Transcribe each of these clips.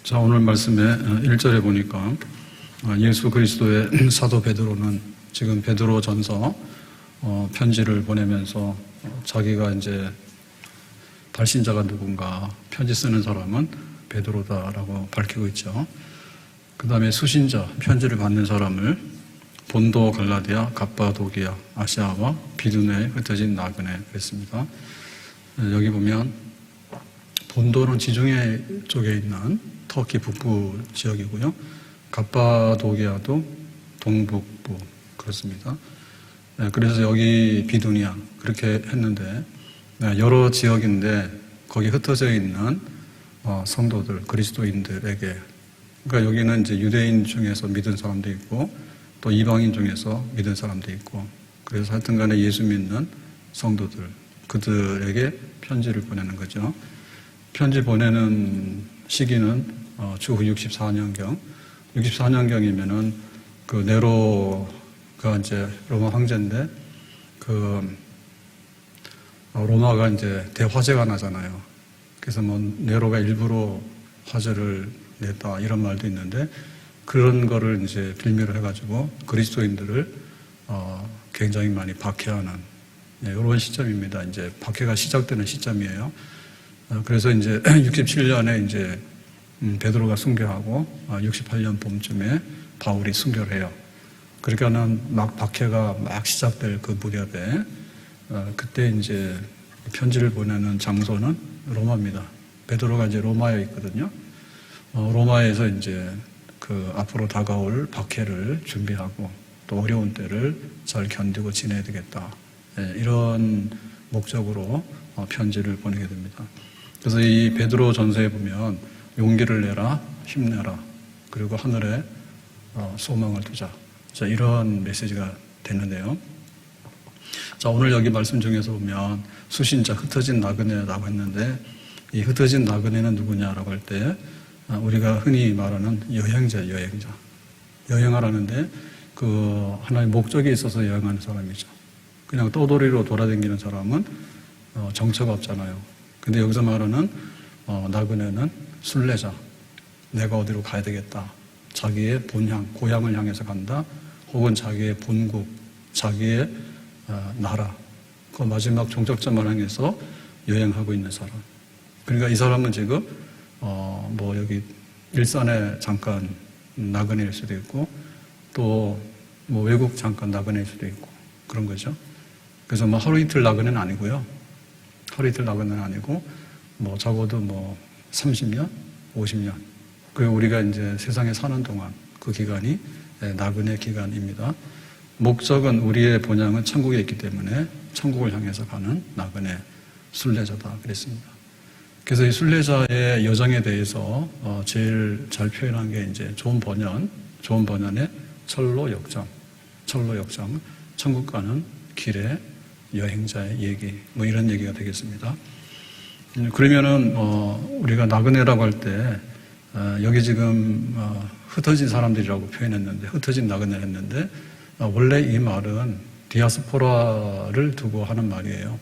자, 오늘 말씀의 1절에 보니까 예수 그리스도의 사도 베드로는 지금 베드로 전서 편지를 보내면서 자기가 이제 발신자가 누군가, 편지 쓰는 사람은 베드로다라고 밝히고 있죠. 그 다음에 수신자, 편지를 받는 사람을 본도, 갈라디아, 갑바도기아, 아시아와 비두네에 흩어진 나그네 그랬습니다. 여기 보면 본도는 지중해 쪽에 있는 터키 북부 지역이고요. 갑바도기아도 동북부 그렇습니다. 그래서 여기 비두니아 그렇게 했는데 여러 지역인데 거기 흩어져 있는 성도들, 그리스도인들에게, 그러니까 여기는 이제 유대인 중에서 믿은 사람도 있고 또 이방인 중에서 믿은 사람도 있고, 그래서 하여튼 간에 예수 믿는 성도들, 그들에게 편지를 보내는 거죠. 편지 보내는 시기는 주후 64년경, 64년경이면은 그 네로가 이제 로마 황제인데 그 로마가 이제 대화재가 나잖아요. 그래서 뭐 네로가 일부러 화재를 냈다 이런 말도 있는데, 그런 거를 이제 빌미로 해가지고 그리스도인들을 굉장히 많이 박해하는 이런 시점입니다. 이제 박해가 시작되는 시점이에요. 그래서 이제 67년에 이제 베드로가 순교하고 68년 봄쯤에 바울이 순교를 해요. 그러니까는 막 박해가 막 시작될 그 무렵에 그때 이제 편지를 보내는 장소는 로마입니다. 베드로가 이제 로마에 있거든요. 로마에서 이제 그 앞으로 다가올 박해를 준비하고 또 어려운 때를 잘 견디고 지내야 되겠다. 이런 목적으로 편지를 보내게 됩니다. 그래서 이 베드로 전서에 보면 용기를 내라, 힘내라, 그리고 하늘에 소망을 두자. 자, 이런 메시지가 되는데요. 자, 오늘 여기 말씀 중에서 보면 수신자, 흩어진 나그네라고 했는데, 이 흩어진 나그네는 누구냐라고 할 때 우리가 흔히 말하는 여행자. 여행하라는데 그 하나의 목적이 있어서 여행하는 사람이죠. 그냥 떠돌이로 돌아다니는 사람은 정처가 없잖아요. 근데 여기서 말하는 나그네는 순례자, 내가 어디로 가야 되겠다, 자기의 본향, 고향을 향해서 간다, 혹은 자기의 본국, 자기의 나라, 그 마지막 종착점을 향해서 여행하고 있는 사람. 그러니까 이 사람은 지금 뭐 여기 일산에 잠깐 나그네일 수도 있고 또 뭐 외국 잠깐 나그네일 수도 있고 그런 거죠. 그래서 뭐 하루 이틀 나그네는 아니고요. 하루 이틀 나그네는 아니고 뭐 적어도 뭐 30년, 50년. 그리고 우리가 이제 세상에 사는 동안 그 기간이 나그네 기간입니다. 목적은, 우리의 본향은 천국에 있기 때문에 천국을 향해서 가는 나그네, 순례자다 그랬습니다. 그래서 이 순례자의 여정에 대해서 제일 잘 표현한 게 이제 좋은 번연의 철로 역정, 천국 가는 길에 여행자의 얘기, 뭐 이런 얘기가 되겠습니다. 그러면은 우리가 나그네라고 할 때 여기 지금 흩어진 사람들이라고 표현했는데, 흩어진 나그네를 했는데 원래 이 말은 디아스포라를 두고 하는 말이에요.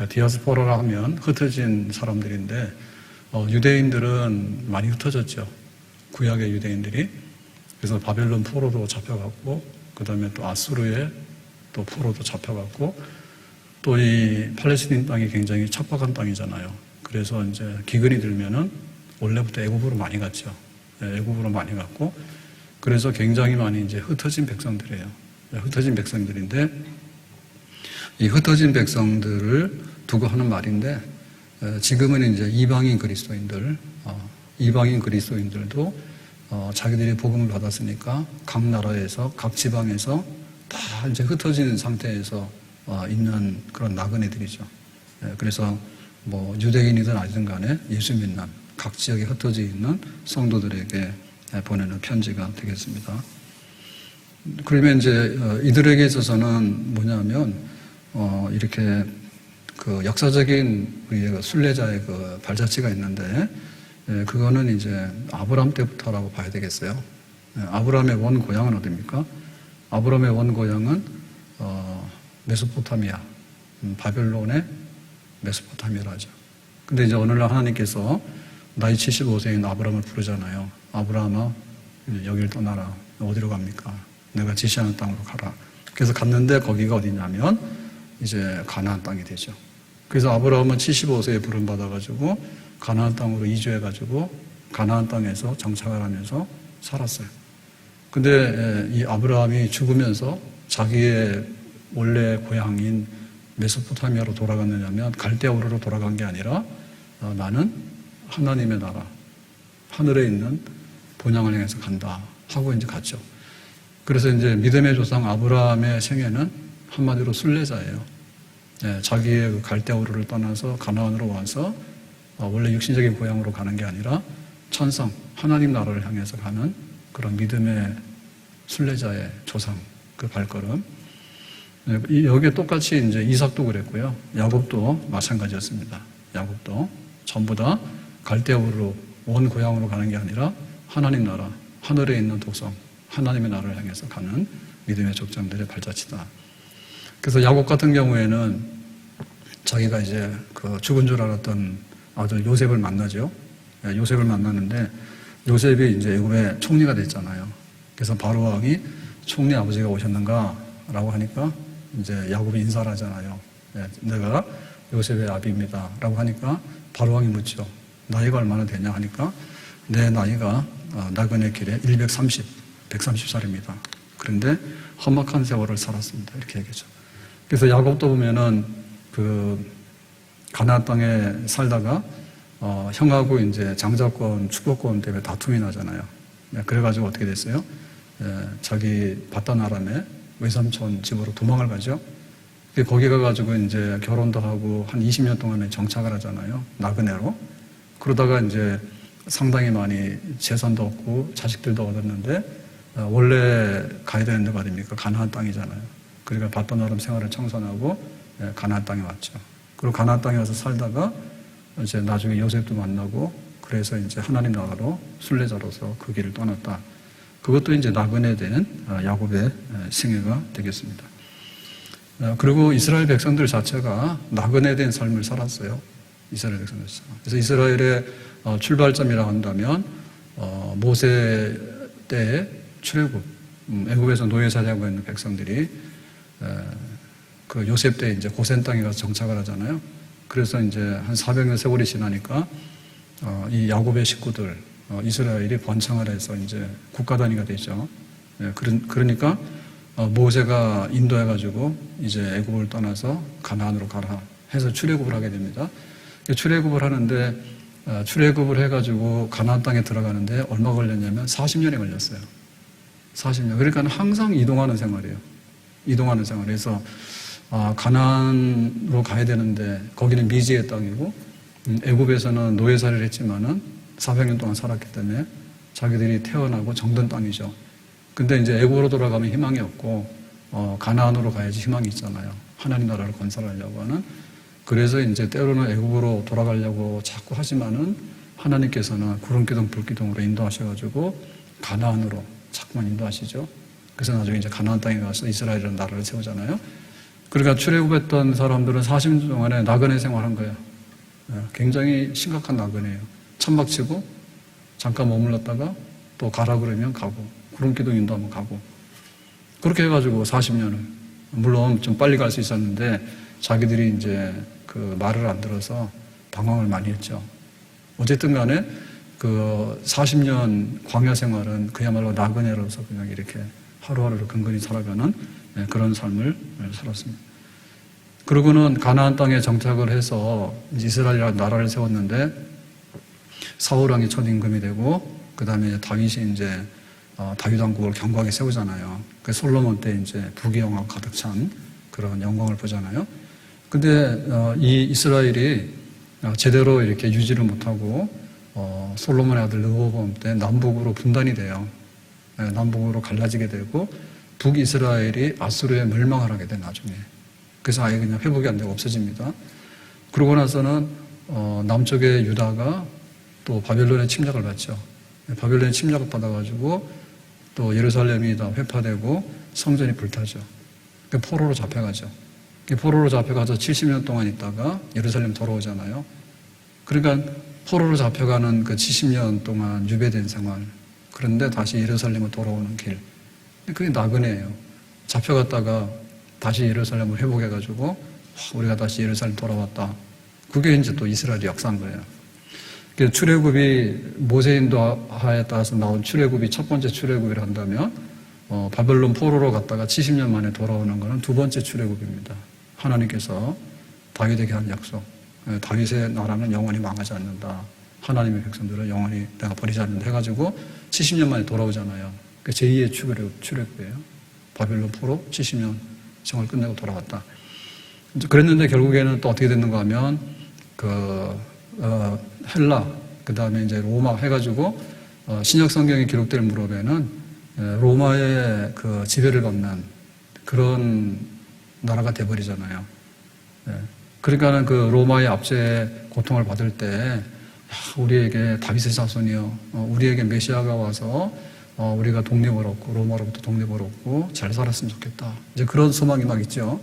디아스포라라 하면 흩어진 사람들인데 유대인들은 많이 흩어졌죠. 구약의 유대인들이. 그래서 바벨론 포로도 잡혀갔고, 그 다음에 또 아수르의 또 포로도 잡혀갔고, 또 이 팔레스틴 땅이 굉장히 척박한 땅이잖아요. 그래서 이제 기근이 들면은 원래부터 애굽으로 많이 갔죠. 애굽으로 많이 갔고, 그래서 굉장히 많이 이제 흩어진 백성들이에요. 흩어진 백성들인데, 이 흩어진 백성들을 두고 하는 말인데, 지금은 이제 이방인 그리스도인들도 자기들이 복음을 받았으니까 각 나라에서, 각 지방에서 다 이제 흩어진 상태에서 있는 그런 나그네들이죠. 그래서 뭐 유대인이든 아니든 간에 예수 믿는 각 지역에 흩어져 있는 성도들에게 보내는 편지가 되겠습니다. 그러면 이제 이들에게 있어서는 뭐냐면 이렇게 그 역사적인 우리의 순례자의 그 발자취가 있는데, 그거는 이제 아브라함 때부터라고 봐야 되겠어요. 아브라함의 원 고향은 어디입니까? 아브라함의 원 고향은 메소포타미아, 바벨론의 메소포타미아라죠. 근데 이제 어느 날 하나님께서 나이 75세인 아브라함을 부르잖아요. 아브라함아, 여기를 떠나라. 어디로 갑니까? 내가 지시하는 땅으로 가라. 그래서 갔는데 거기가 어디냐면 이제 가나안 땅이 되죠. 그래서 아브라함은 75세에 부름받아가지고 가나안 땅으로 이주해가지고 가나안 땅에서 정착을 하면서 살았어요. 근데 이 아브라함이 죽으면서 자기의 원래 고향인 메소포타미아로 돌아갔느냐면 갈대아우르로 돌아간 게 아니라 나는 하나님의 나라, 하늘에 있는 본향을 향해서 간다 하고 이제 갔죠. 그래서 이제 믿음의 조상 아브라함의 생애는 한마디로 순례자예요. 자기의 그 갈대아우르를 떠나서 가나안으로 와서 원래 육신적인 고향으로 가는 게 아니라 천상 하나님 나라를 향해서 가는 그런 믿음의 순례자의 조상, 그 발걸음. 여기에 똑같이 이제 이삭도 그랬고요. 야곱도 마찬가지였습니다. 야곱도 전부 다 갈대아우르로 원 고향으로 가는 게 아니라 하나님 나라, 하늘에 있는 도성, 하나님의 나라를 향해서 가는 믿음의 족장들의 발자취다. 그래서 야곱 같은 경우에는 자기가 이제 그 죽은 줄 알았던 아들 요셉을 만나죠. 요셉을 만났는데 요셉이 이제 애굽의 총리가 됐잖아요. 그래서 바로 왕이 총리 아버지가 오셨는가라고 하니까 이제 야곱이 인사를 하잖아요. 내가 요셉의 아비입니다. 라고 하니까 바로 왕이 묻죠. 나이가 얼마나 되냐 하니까 내 나이가 나그네 길에 130살입니다. 그런데 험악한 세월을 살았습니다. 이렇게 얘기하죠. 그래서 야곱도 보면은 그 가나안 땅에 살다가 형하고 이제 장자권, 축복권 때문에 다툼이 나잖아요. 그래가지고 어떻게 됐어요? 자기 바단 아람의 외삼촌 집으로 도망을 가죠. 거기 가가지고 이제 결혼도 하고 한 20년 동안에 정착을 하잖아요. 나그네로. 그러다가 이제 상당히 많이 재산도 얻고 자식들도 얻었는데 원래 가야 되는 데가 어딥니까? 가나안 땅이잖아요. 그러니까 바단 아람 생활을 청산하고 가나안 땅에 왔죠. 그리고 가나안 땅에 와서 살다가 이제 나중에 요셉도 만나고 그래서 이제 하나님 나라로 순례자로서 그 길을 떠났다. 그것도 이제 나그네 된 야곱의 생애가 되겠습니다. 그리고 이스라엘 백성들 자체가 나그네 된 삶을 살았어요. 이스라엘 백성들 자체가. 그래서 이스라엘의 출발점이라고 한다면 모세 때의 출애굽, 애굽에서 노예살이하고 있는 백성들이 그 요셉 때 이제 고센 땅에 가서 정착을 하잖아요. 그래서 이제 한 400년 세월이 지나니까 이 야곱의 식구들 이스라엘이 번창을 해서 이제 국가 단위가 되죠. 그러니까 모세가 인도해가지고 이제 애굽을 떠나서 가나안으로 가라 해서 출애굽을 하게 됩니다. 출애굽을 하는데 출애굽을 해가지고 가나안 땅에 들어가는데 얼마 걸렸냐면 40년이 걸렸어요. 40년. 그러니까 항상 이동하는 생활이에요. 이동하는 생활. 그래서 가나안으로 가야 되는데 거기는 미지의 땅이고 애굽에서는 노예살이를 했지만은 400년 동안 살았기 때문에 자기들이 태어나고 정든 땅이죠. 근데 이제 애굽으로 돌아가면 희망이 없고 가나안으로 가야지 희망이 있잖아요. 하나님 나라를 건설하려고 하는. 그래서 이제 때로는 애굽으로 돌아가려고 자꾸 하지만은 하나님께서는 구름기둥 불기둥으로 인도하셔가지고 가나안으로 자꾸만 인도하시죠. 그래서 나중에 이제 가나안 땅에 가서 이스라엘이라는 나라를 세우잖아요. 그러니까 출애굽했던 사람들은 40년 동안에 나그네 생활한 거예요. 굉장히 심각한 나그네예요. 천막 치고 잠깐 머물렀다가 또 가라 그러면 가고 구름기둥 인도하면 가고 그렇게 해가지고 40년을 물론 좀 빨리 갈 수 있었는데 자기들이 이제 그 말을 안 들어서 방황을 많이 했죠. 어쨌든 간에 그 40년 광야 생활은 그야말로 나그네로서 그냥 이렇게 하루하루를 근근히 살아가는 그런 삶을 살았습니다. 그러고는 가나안 땅에 정착을 해서 이스라엘이라는 나라를 세웠는데 사울 왕이 첫 임금이 되고 그 다음에 다윗이 이제 다윗 왕국을 견고하게 세우잖아요. 그 솔로몬 때 이제 부귀영화 가득 찬 그런 영광을 보잖아요. 근데 이 이스라엘이 제대로 이렇게 유지를 못하고 솔로몬의 아들 르호보암 때 남북으로 분단이 돼요. 남북으로 갈라지게 되고 북이스라엘이 아수르에 멸망을 하게 돼 나중에. 그래서 아예 그냥 회복이 안 되고 없어집니다. 그러고 나서는 남쪽의 유다가 또 바벨론의 침략을 받죠. 바벨론의 침략을 받아가지고 또 예루살렘이 다 회파되고 성전이 불타죠. 포로로 잡혀가죠. 포로로 잡혀가서 70년 동안 있다가 예루살렘 돌아오잖아요. 그러니까 포로로 잡혀가는 그 70년 동안 유배된 생활, 그런데 다시 예루살렘으로 돌아오는 길, 그게 나그네예요. 잡혀갔다가 다시 예루살렘을 회복해가지고 우리가 다시 예루살렘 돌아왔다. 그게 이제 또 이스라엘의 역사인 거예요. 출애굽이 모세 인도하에 따라서 나온 출애굽이 첫 번째 출애굽이라 한다면 바벨론 포로로 갔다가 70년 만에 돌아오는 것은 두 번째 출애굽입니다. 하나님께서 다윗에게 한 약속, 다윗의 나라는 영원히 망하지 않는다. 하나님의 백성들은 영원히 내가 버리지 않는다 해가지고 70년 만에 돌아오잖아요. 그 제2의 출애굽이에요. 바벨론 포로 70년 생활 끝내고 돌아왔다. 그랬는데 결국에는 또 어떻게 됐는가 하면 헬라, 그 다음에 이제 로마 해가지고 신약 성경에 기록될 무렵에는 로마의 그 지배를 받는 그런 나라가 돼버리잖아요. 그러니까는 그 로마의 압제에 고통을 받을 때 우리에게 다윗의 자손이요, 우리에게 메시아가 와서 우리가 독립을 얻고 로마로부터 독립을 얻고 잘 살았으면 좋겠다. 이제 그런 소망이 막 있죠.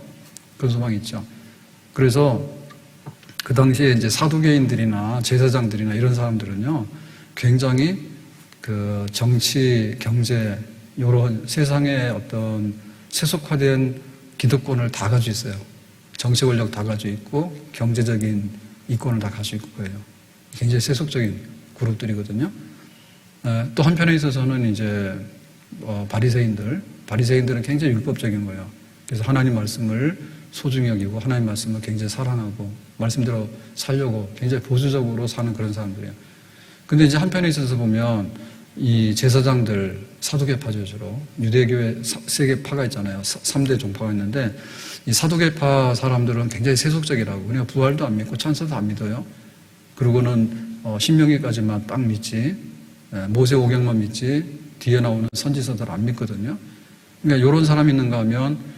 그런 소망이 있죠. 그래서 그 당시에 이제 사두개인들이나 제사장들이나 이런 사람들은요, 굉장히 그 정치, 경제, 이런 세상의 어떤 세속화된 기득권을 다 가지고 있어요. 정치 권력 다 가지고 있고, 경제적인 이권을 다 가지고 있고 그래요. 굉장히 세속적인 그룹들이거든요. 또 한편에 있어서는 이제 바리새인들은 굉장히 율법적인 거예요. 그래서 하나님 말씀을 소중히 여기고 하나님 말씀을 굉장히 사랑하고 말씀대로 살려고 굉장히 보수적으로 사는 그런 사람들이에요. 근데 이제 한편에 있어서 보면 이 제사장들, 사두개파죠, 주로. 유대교에 세 개 파가 있잖아요. 3대 종파가 있는데 이 사두개파 사람들은 굉장히 세속적이라고. 그러니까 부활도 안 믿고 천사도 안 믿어요. 그리고는 신명기까지만 딱 믿지, 모세 오경만 믿지, 뒤에 나오는 선지서들 안 믿거든요. 그러니까 이런 사람이 있는가 하면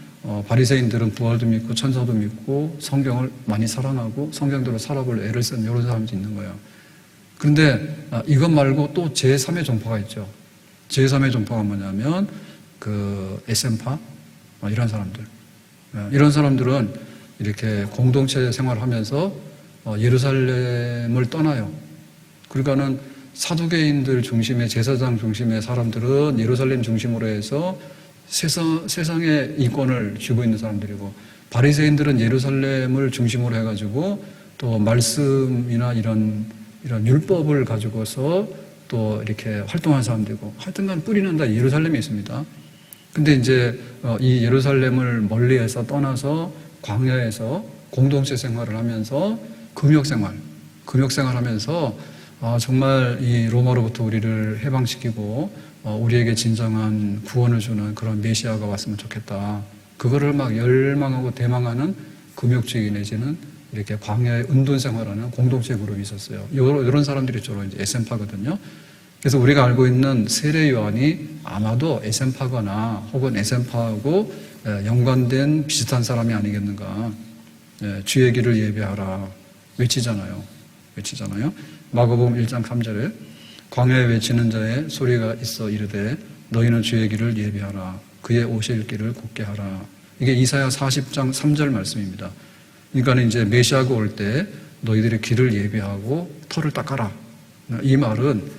바리새인들은 부활도 믿고 천사도 믿고 성경을 많이 사랑하고 성경대로 살아볼 애를 쓴 이런 사람도 있는 거예요. 그런데 이것 말고 또 제3의 종파가 있죠. 제3의 종파가 뭐냐면 그 SM파 이런 사람들. 이런 사람들은 이렇게 공동체 생활을 하면서 예루살렘을 떠나요. 그러니까는 사두개인들 중심의 제사장 중심의 사람들은 예루살렘 중심으로 해서 세상의 이권을 쥐고 있는 사람들이고, 바리새인들은 예루살렘을 중심으로 해가지고 또 말씀이나 이런 율법을 가지고서 또 이렇게 활동하는 사람들이고, 하여튼간 뿌리는 다 예루살렘에 있습니다. 근데 이제 이 예루살렘을 멀리해서 떠나서 광야에서 공동체 생활을 하면서 금욕생활 하면서 정말 이 로마로부터 우리를 해방시키고 우리에게 진정한 구원을 주는 그런 메시아가 왔으면 좋겠다. 그거를 막 열망하고 대망하는 금욕주의 내지는 이렇게 광야의 은둔 생활하는 공동체 그룹이 있었어요. 이런 사람들이 주로 이제 SM파거든요. 그래서 우리가 알고 있는 세례 요한이 아마도 SM파거나 혹은 SM파하고 연관된 비슷한 사람이 아니겠는가. 주의 길을 예배하라. 외치잖아요. 마가복음 1장 3절에 광야에 외치는 자의 소리가 있어 이르되 너희는 주의 길을 예비하라. 그의 오실 길을 곧게 하라. 이게 이사야 40장 3절 말씀입니다. 그러니까 이제 메시아가 올 때 너희들의 길을 예비하고 터를 닦아라. 이 말은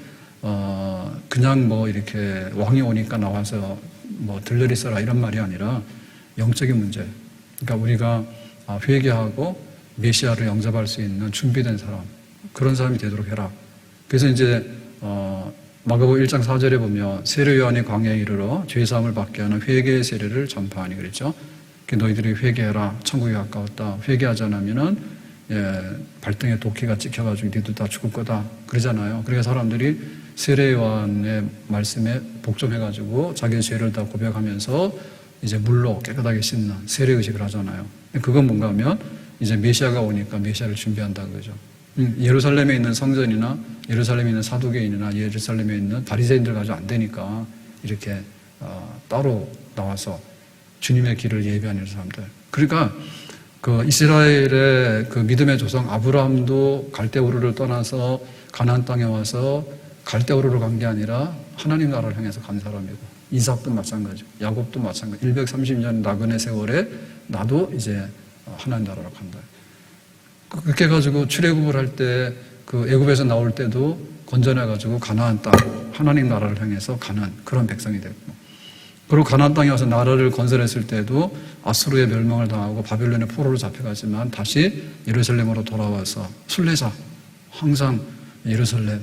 그냥 뭐 이렇게 왕이 오니까 나와서 뭐 들러리 써라 이런 말이 아니라 영적인 문제. 그러니까 우리가 회개하고 메시아를 영접할 수 있는 준비된 사람, 그런 사람이 되도록 해라. 그래서 이제 마가복음 1장 4절에 보면 세례 요한이 광야에 이르러 죄사함을 받게 하는 회개의 세례를 전파하니 그랬죠. 너희들이 회개해라. 천국이 가까웠다. 회개하지 않으면은 발등에 도끼가 찍혀가지고 너희도 다 죽을 거다. 그러잖아요. 그러니까 사람들이 세례 요한의 말씀에 복종해가지고 자기의 죄를 다 고백하면서 이제 물로 깨끗하게 씻는 세례 의식을 하잖아요. 그건 뭔가 하면 이제 메시아가 오니까 메시아를 준비한다는 거죠. 예루살렘에 있는 성전이나 예루살렘에 있는 사두개인이나 예루살렘에 있는 바리새인들 가지고 안 되니까 이렇게 따로 나와서 주님의 길을 예비하는 사람들. 그러니까 그 이스라엘의 그 믿음의 조상 아브라함도 갈대우르를 떠나서 가나안 땅에 와서 갈대우르로 간 게 아니라 하나님 나라를 향해서 간 사람이고, 이삭도 마찬가지고 야곱도 마찬가지. 130년 나그네 세월에 나도 이제 하나님 나라로 간다. 그렇게 해가지고 출애굽을 할 때 그 애굽에서 나올 때도 건져내가지고 가나안 땅, 하나님 나라를 향해서 가는 그런 백성이 됐고, 그리고 가나안 땅에 와서 나라를 건설했을 때도 아수르의 멸망을 당하고 바빌론의 포로로 잡혀가지만 다시 예루살렘으로 돌아와서 순례자, 항상 예루살렘,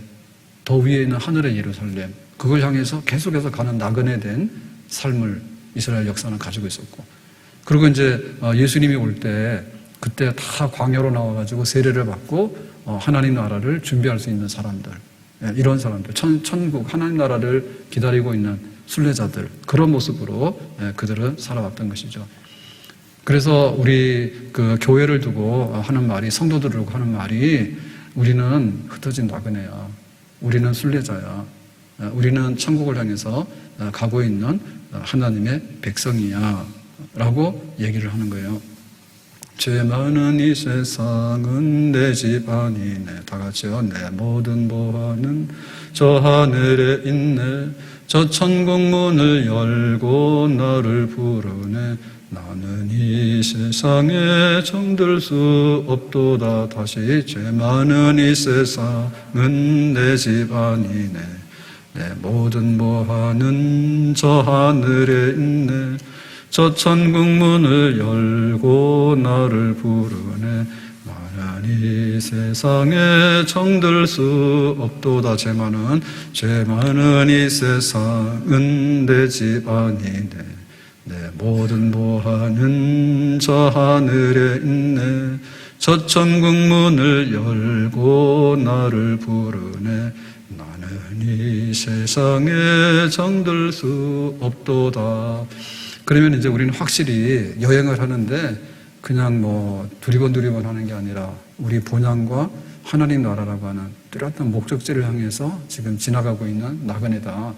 더 위에 있는 하늘의 예루살렘, 그걸 향해서 계속해서 가는 나그네 된 삶을 이스라엘 역사는 가지고 있었고, 그리고 이제 예수님이 올 때 그때 다 광야로 나와가지고 세례를 받고 하나님 나라를 준비할 수 있는 사람들, 이런 사람들, 천국 하나님 나라를 기다리고 있는 순례자들, 그런 모습으로 그들은 살아왔던 것이죠. 그래서 우리 그 교회를 두고 하는 말이, 성도들을 두고 하는 말이, 우리는 흩어진 나그네야, 우리는 순례자야, 우리는 천국을 향해서 가고 있는 하나님의 백성이야 라고 얘기를 하는 거예요. 죄 많은 이 세상은 내 집 아니네. 다 같이요. 내 모든 보화는 저 하늘에 있네. 저 천국 문을 열고 나를 부르네. 나는 이 세상에 정들 수 없도다. 다시. 죄 많은 이 세상은 내 집 아니네. 내 모든 보화는 저 하늘에 있네. 저 천국 문을 열고 나를 부르네. 나는 이 세상에 정들 수 없도다. 죄 많은 이 세상은 내 집 아니네. 내 모든 보화는 저 하늘에 있네. 저 천국 문을 열고 나를 부르네. 나는 이 세상에 정들 수 없도다. 그러면 이제 우리는 확실히 여행을 하는데 그냥 뭐 두리번 하는 게 아니라 우리 본향과 하나님 나라라고 하는 뚜렷한 목적지를 향해서 지금 지나가고 있는 나그네다.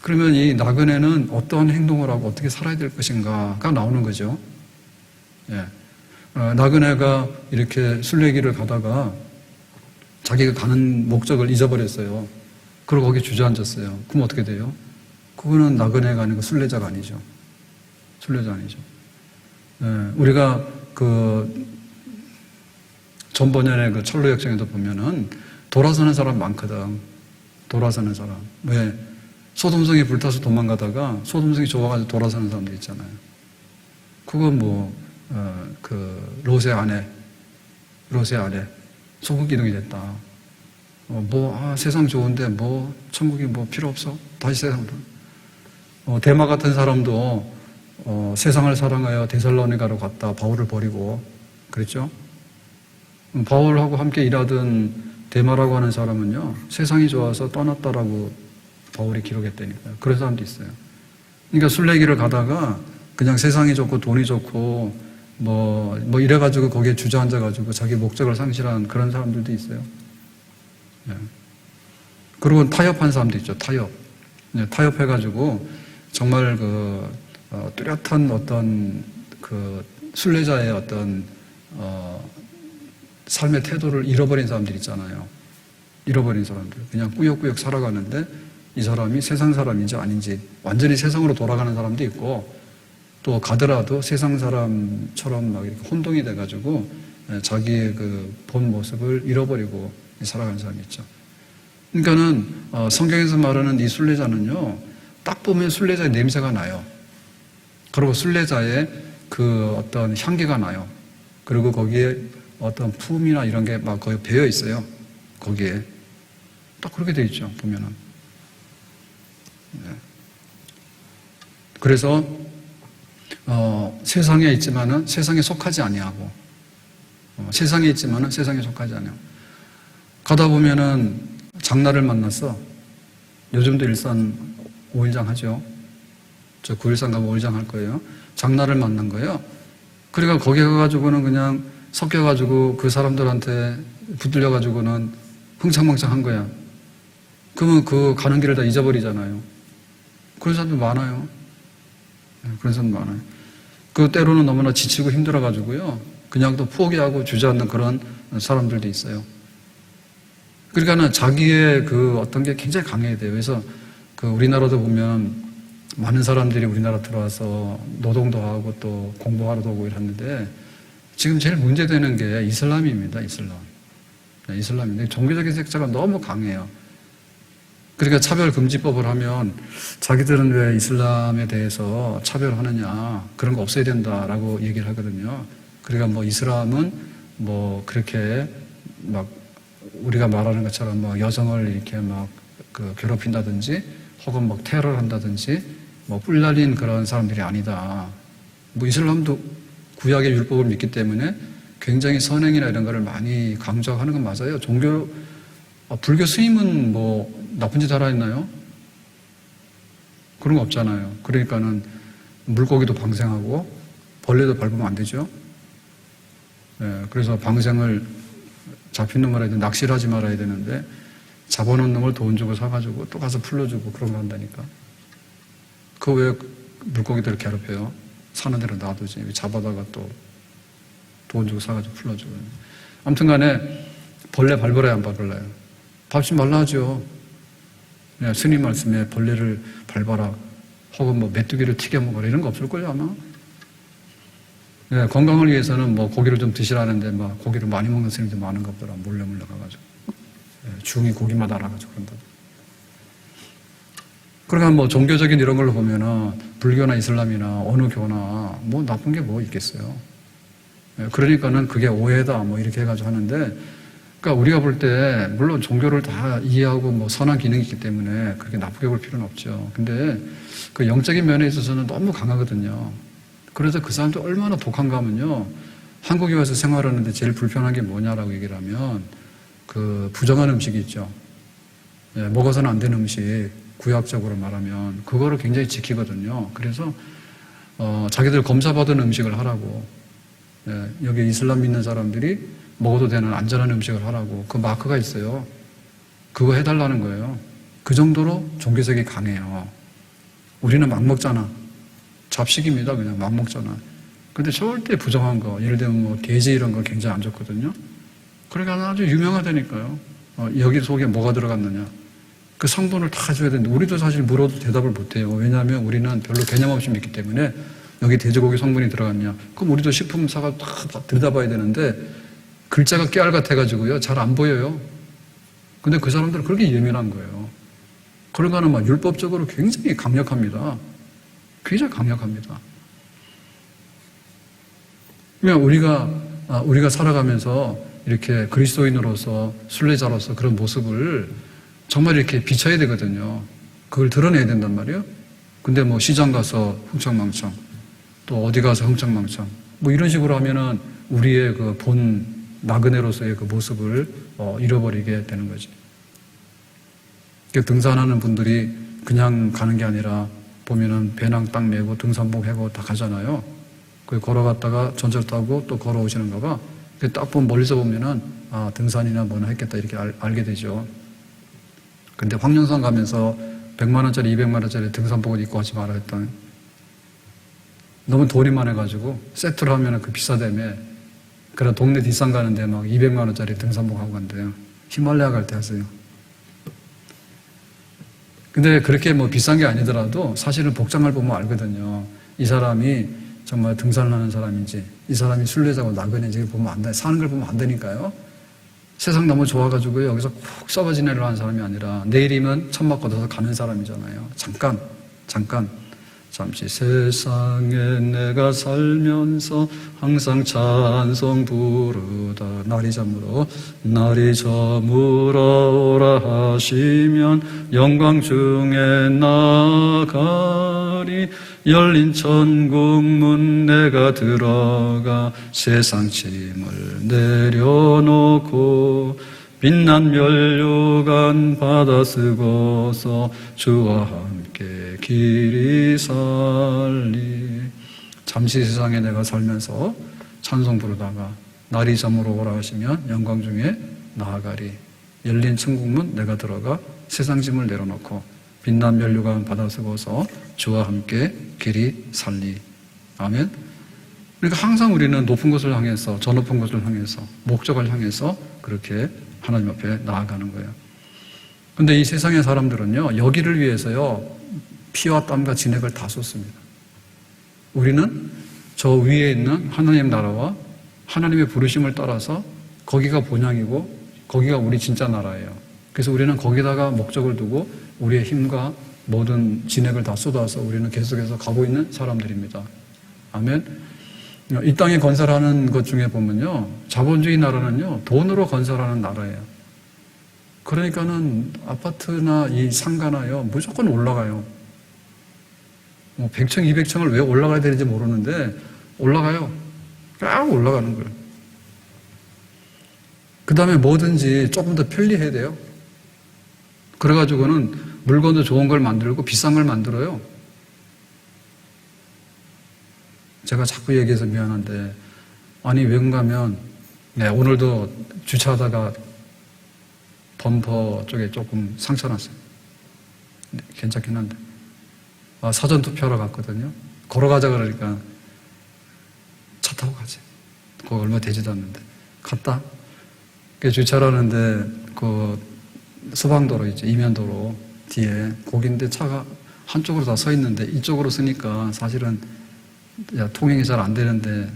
그러면 이 나그네는 어떤 행동을 하고 어떻게 살아야 될 것인가가 나오는 거죠. 예. 나그네가 이렇게 순례길을 가다가 자기가 가는 목적을 잊어버렸어요. 그리고 거기 주저앉았어요. 그럼 어떻게 돼요? 그거는 나그네가 아니고 순례자가 아니죠. 순례자 아니죠. 예, 우리가 그 전번연의 그 철로역정에도 보면은 돌아서는 사람 많거든. 돌아서는 사람. 왜? 소돔성이 불타서 도망가다가 소돔성이 좋아가지고 돌아서는 사람도 있잖아요. 그건 뭐, 그 롯의 아내 소금 기둥이 됐다. 세상 좋은데 뭐 천국이 뭐 필요 없어. 다시 세상으로. 데마 같은 사람도 세상을 사랑하여 데살로니가로 갔다 바울을 버리고 그랬죠. 바울하고 함께 일하던 데마라고 하는 사람은요, 세상이 좋아서 떠났다라고 바울이 기록했다니까요. 그런 사람도 있어요. 그러니까 순례길을 가다가 그냥 세상이 좋고 돈이 좋고 뭐 이래가지고 거기에 주저앉아가지고 자기 목적을 상실한 그런 사람들도 있어요. 예. 그리고 타협한 사람도 있죠. 타협해가지고 정말 뚜렷한 어떤 그 순례자의 어떤 삶의 태도를 잃어버린 사람들 있잖아요. 잃어버린 사람들. 그냥 꾸역꾸역 살아가는데 이 사람이 세상 사람인지 아닌지 완전히 세상으로 돌아가는 사람도 있고, 또 가더라도 세상 사람처럼 막 이렇게 혼동이 돼가지고 자기의 그 본 모습을 잃어버리고 살아가는 사람이 있죠. 그러니까는 성경에서 말하는 이 순례자는요, 딱 보면 순례자의 냄새가 나요. 그리고 순례자의 그 어떤 향기가 나요. 그리고 거기에 어떤 품이나 이런 게 막 거의 배어 있어요. 거기에 딱 그렇게 돼 있죠. 보면은. 네. 그래서 세상에 있지만은 세상에 속하지 아니하고, 세상에 있지만은 세상에 속하지 아니하고, 가다 보면은 장날을 만났어. 요즘도 일산 5일장 하죠. 저 9일산 가면 5일장 할 거예요. 장날을 만난 거예요. 그러니까 거기 가가지고는 그냥 섞여가지고 그 사람들한테 붙들려가지고는 흥청망청 한 거야. 그러면 그 가는 길을 다 잊어버리잖아요. 그런 사람들 많아요. 그런 사람들 많아요. 그 때로는 너무나 지치고 힘들어가지고요, 그냥 또 포기하고 주저앉는 그런 사람들도 있어요. 그러니까는 자기의 그 어떤 게 굉장히 강해야 돼요. 그래서 그 우리나라도 보면 많은 사람들이 우리나라 들어와서 노동도 하고 또 공부하러도 오고 이랬는데, 지금 제일 문제되는 게 이슬람입니다. 이슬람인데 종교적인 색채가 너무 강해요. 그러니까 차별금지법을 하면 자기들은 왜 이슬람에 대해서 차별하느냐, 그런 거 없애야 된다라고 얘기를 하거든요. 그러니까 뭐 이슬람은 뭐 그렇게 막 우리가 말하는 것처럼 뭐 여성을 이렇게 막 그 괴롭힌다든지 혹은 막 테러를 한다든지 뭐 뿔날린 그런 사람들이 아니다. 뭐 이슬람도 구약의 율법을 믿기 때문에 굉장히 선행이나 이런 거를 많이 강조하는 건 맞아요. 불교 스님은 뭐 나쁜 짓 하라 했나요? 그런 거 없잖아요. 그러니까는 물고기도 방생하고 벌레도 밟으면 안 되죠. 예, 그래서 방생을 잡힌 놈을 해야 돼. 낚시를 하지 말아야 되는데 잡아놓은 놈을 돈 주고 사가지고 또 가서 풀러주고 그런 거 한다니까. 그 왜 물고기들을 괴롭혀요? 사는 대로 놔두지. 잡아다가 또 돈 주고 사가지고 풀러주고. 아무튼 간에 벌레 밟으라요, 안 밟을라요? 밟지 말라 하죠. 그냥 스님 말씀에 벌레를 밟아라. 혹은 뭐 메뚜기를 튀겨 먹어라. 이런 거 없을걸요, 아마? 네, 건강을 위해서는 뭐 고기를 좀 드시라는데 막 고기를 많이 먹는 스님들 많은 것보다 몰래 가가지고. 중이 고기만 알아가지고 그런다. 그러니까 뭐 종교적인 이런 걸로 보면은 불교나 이슬람이나 어느 교나 뭐 나쁜 게 뭐 있겠어요. 그러니까는 그게 오해다 뭐 이렇게 해가지고 하는데, 그러니까 우리가 볼 때 물론 종교를 다 이해하고 뭐 선한 기능이 있기 때문에 그렇게 나쁘게 볼 필요는 없죠. 근데 그 영적인 면에 있어서는 너무 강하거든요. 그래서 그 사람들 얼마나 독한가 하면요. 한국에 와서 생활하는데 제일 불편한 게 뭐냐라고 얘기를 하면 그 부정한 음식이 있죠. 예, 먹어서는 안 되는 음식, 구약적으로 말하면 그거를 굉장히 지키거든요. 그래서 자기들 검사받은 음식을 하라고. 예, 여기 이슬람 믿는 사람들이 먹어도 되는 안전한 음식을 하라고 그 마크가 있어요. 그거 해달라는 거예요. 그 정도로 종교색이 강해요. 우리는 막 먹잖아. 잡식입니다. 그냥 막 먹잖아. 근데 절대 부정한 거, 예를 들면 뭐 돼지 이런 거 굉장히 안 좋거든요. 그러니까 아주 유명하다니까요. 여기 속에 뭐가 들어갔느냐. 그 성분을 다 줘야 되는데 우리도 사실 물어도 대답을 못해요. 왜냐하면 우리는 별로 개념 없이 믿기 때문에 여기 돼지고기 성분이 들어갔냐. 그럼 우리도 식품사가 다 들여다봐야 되는데 글자가 깨알 같아가지고요. 잘 안 보여요. 근데 그 사람들은 그렇게 예민한 거예요. 그러니까는 막 율법적으로 굉장히 강력합니다. 굉장히 강력합니다. 그냥 우리가 살아가면서 이렇게 그리스도인으로서 순례자로서 그런 모습을 정말 이렇게 비춰야 되거든요. 그걸 드러내야 된단 말이에요. 근데 뭐 시장 가서 흥청망청, 또 어디 가서 흥청망청, 뭐 이런 식으로 하면은 우리의 그 본 나그네로서의 그 모습을 잃어버리게 되는 거지. 등산하는 분들이 그냥 가는 게 아니라 보면은 배낭 딱 메고 등산복 해고 다 가잖아요. 그 걸어갔다가 전철 타고 또 걸어오시는가 봐. 딱 보면 멀리서 보면은 아, 등산이나 뭐나 했겠다 이렇게 알게 되죠. 근데 황룡산 가면서 100만 원짜리, 200만 원짜리 등산복을 입고 가지 말아 했더니 너무 돈이 많아가지고 세트로 하면은 그 비싸다며. 그래 동네 뒷산 가는데 막 200만 원짜리 등산복 하고 간대요. 히말라야 갈 때 하세요. 근데 그렇게 뭐 비싼 게 아니더라도 사실은 복장을 보면 알거든요. 이 사람이 정말 등산을 하는 사람인지, 이 사람이 순례자고 나그네인지 보면 안 돼. 사는 걸 보면 안 되니까요. 세상 너무 좋아가지고요. 여기서 푹 썩어 지내려 하는 사람이 아니라 내일이면 천막 걷어서 가는 사람이잖아요. 잠시 세상에 내가 살면서 항상 찬송 부르다 날이 저물어 오라 하시면 영광 중에 나가리. 열린 천국문 내가 들어가 세상 짐을 내려놓고 빛난 면류관 받아 쓰고서 주와 함께 길이 살리. 잠시 세상에 내가 살면서 찬송 부르다가 날이 저물어 오라 하시면 영광 중에 나아가리. 열린 천국문 내가 들어가 세상 짐을 내려놓고 빛난 면류관 받아 쓰고서 주와 함께 길이 살리. 아멘. 그러니까 항상 우리는 높은 곳을 향해서, 저 높은 곳을 향해서, 목적을 향해서 그렇게 하나님 앞에 나아가는 거예요. 근데 이 세상의 사람들은요, 여기를 위해서요, 피와 땀과 진액을 다 쏟습니다. 우리는 저 위에 있는 하나님 나라와 하나님의 부르심을 따라서 거기가 본향이고 거기가 우리 진짜 나라예요. 그래서 우리는 거기다가 목적을 두고 우리의 힘과 모든 진액을 다 쏟아서 우리는 계속해서 가고 있는 사람들입니다. 아멘. 이 땅에 건설하는 것 중에 보면요, 자본주의 나라는요, 돈으로 건설하는 나라예요. 그러니까는 아파트나 이 상가나요, 무조건 올라가요. 뭐 100층, 200층을 왜 올라가야 되는지 모르는데 올라가요. 쫙 올라가는 거예요. 그 다음에 뭐든지 조금 더 편리해야 돼요. 그래가지고는 물건도 좋은 걸 만들고 비싼 걸 만들어요. 제가 자꾸 얘기해서 미안한데, 아니 외국 가면, 네, 오늘도 주차하다가 범퍼 쪽에 조금 상처 났어요. 네, 괜찮긴 한데. 사전 투표하러 갔거든요. 걸어가자 그러니까 차 타고 가지. 그거 얼마 되지도 않는데. 갔다. 주차를 하는데, 그 소방도로 있죠. 이면도로 뒤에. 거긴데 차가 한쪽으로 다 서 있는데, 이쪽으로 서니까 사실은 통행이 잘 안 되는데,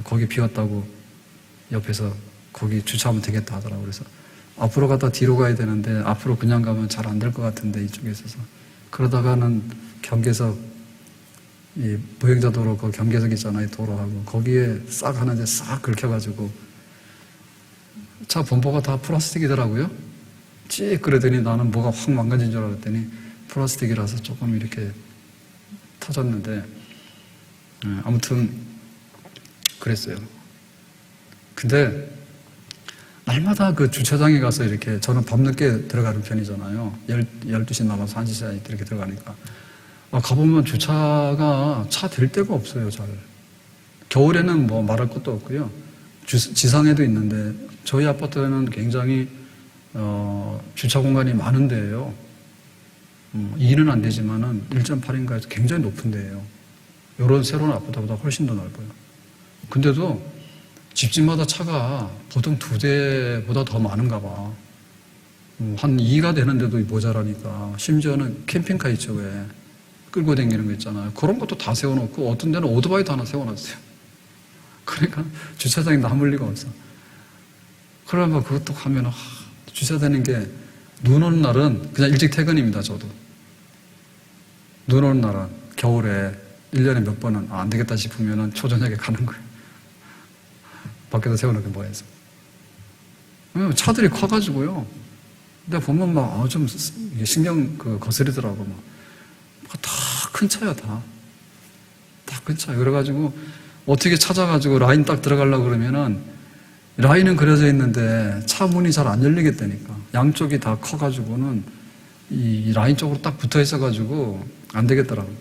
거기 비었다고 옆에서 거기 주차하면 되겠다 하더라고요. 그래서 앞으로 갔다 뒤로 가야 되는데, 앞으로 그냥 가면 잘 안 될 것 같은데, 이쪽에 있어서. 그러다가는 경계석, 이 무행자도로 그 경계석 있잖아요. 도로하고. 거기에 싹 하는데 싹 긁혀가지고, 차 범퍼가 다 플라스틱이더라고요. 찌 그러더니 나는 뭐가 확 망가진 줄 알았더니 플라스틱이라서 조금 이렇게 터졌는데, 아무튼 그랬어요. 근데 날마다 그 주차장에 가서 이렇게, 저는 밤늦게 들어가는 편이잖아요. 12시 남아서 1시 사이 이렇게 들어가니까. 가보면 주차가 차 댈 데가 없어요, 잘. 겨울에는 뭐 말할 것도 없고요. 지상에도 있는데, 저희 아파트는 굉장히, 주차 공간이 많은 데예요. 2는 안 되지만은 1.8인가 해서 굉장히 높은 데예요. 요런 새로운 아파트보다 훨씬 더 넓어요. 근데도 집집마다 차가 보통 2대보다 더 많은가 봐. 한 2가 되는데도 모자라니까. 심지어는 캠핑카 있죠, 왜. 끌고 다니는 거 있잖아요. 그런 것도 다 세워놓고 어떤 데는 오토바이도 하나 세워놨어요. 그러니까 주차장에 남을 리가 없어. 그러면 그것도 하면, 주차되는 게, 눈 오는 날은 그냥 일찍 퇴근입니다, 저도. 눈 오는 날은 겨울에 1년에 몇 번은 안 되겠다 싶으면 초저녁에 가는 거예요. 밖에서 세워놓게 뭐 해서. 차들이 커가지고요. 근데 보면 막, 좀 신경 거스리더라고. 다 큰 차야, 다. 다 큰 차야. 그래가지고 어떻게 찾아가지고 라인 딱 들어가려고 그러면은 라인은 그려져 있는데 차 문이 잘 안 열리겠다니까. 양쪽이 다 커가지고는 이 라인 쪽으로 딱 붙어 있어가지고 안 되겠더라고요.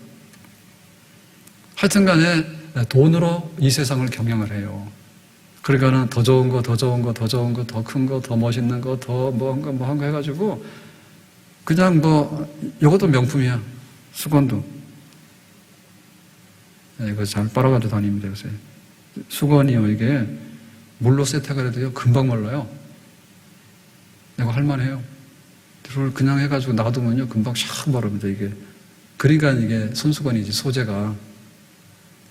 하여튼 간에 돈으로 이 세상을 경영을 해요. 그러니까는 더 좋은 거, 더 좋은 거, 더 좋은 거, 더 큰 거, 더 멋있는 거, 더 뭐 한 거 해가지고 그냥 이것도 명품이야. 수건도. 이거 잘 빨아가지고 다닙니다, 요새. 수건이요, 이게 물로 세탁을 해도요, 금방 말라요. 이거 할만해요. 그걸 그냥 해가지고 놔두면요, 금방 샥 마릅니다, 이게. 그러니까 이게 손수건이지, 소재가.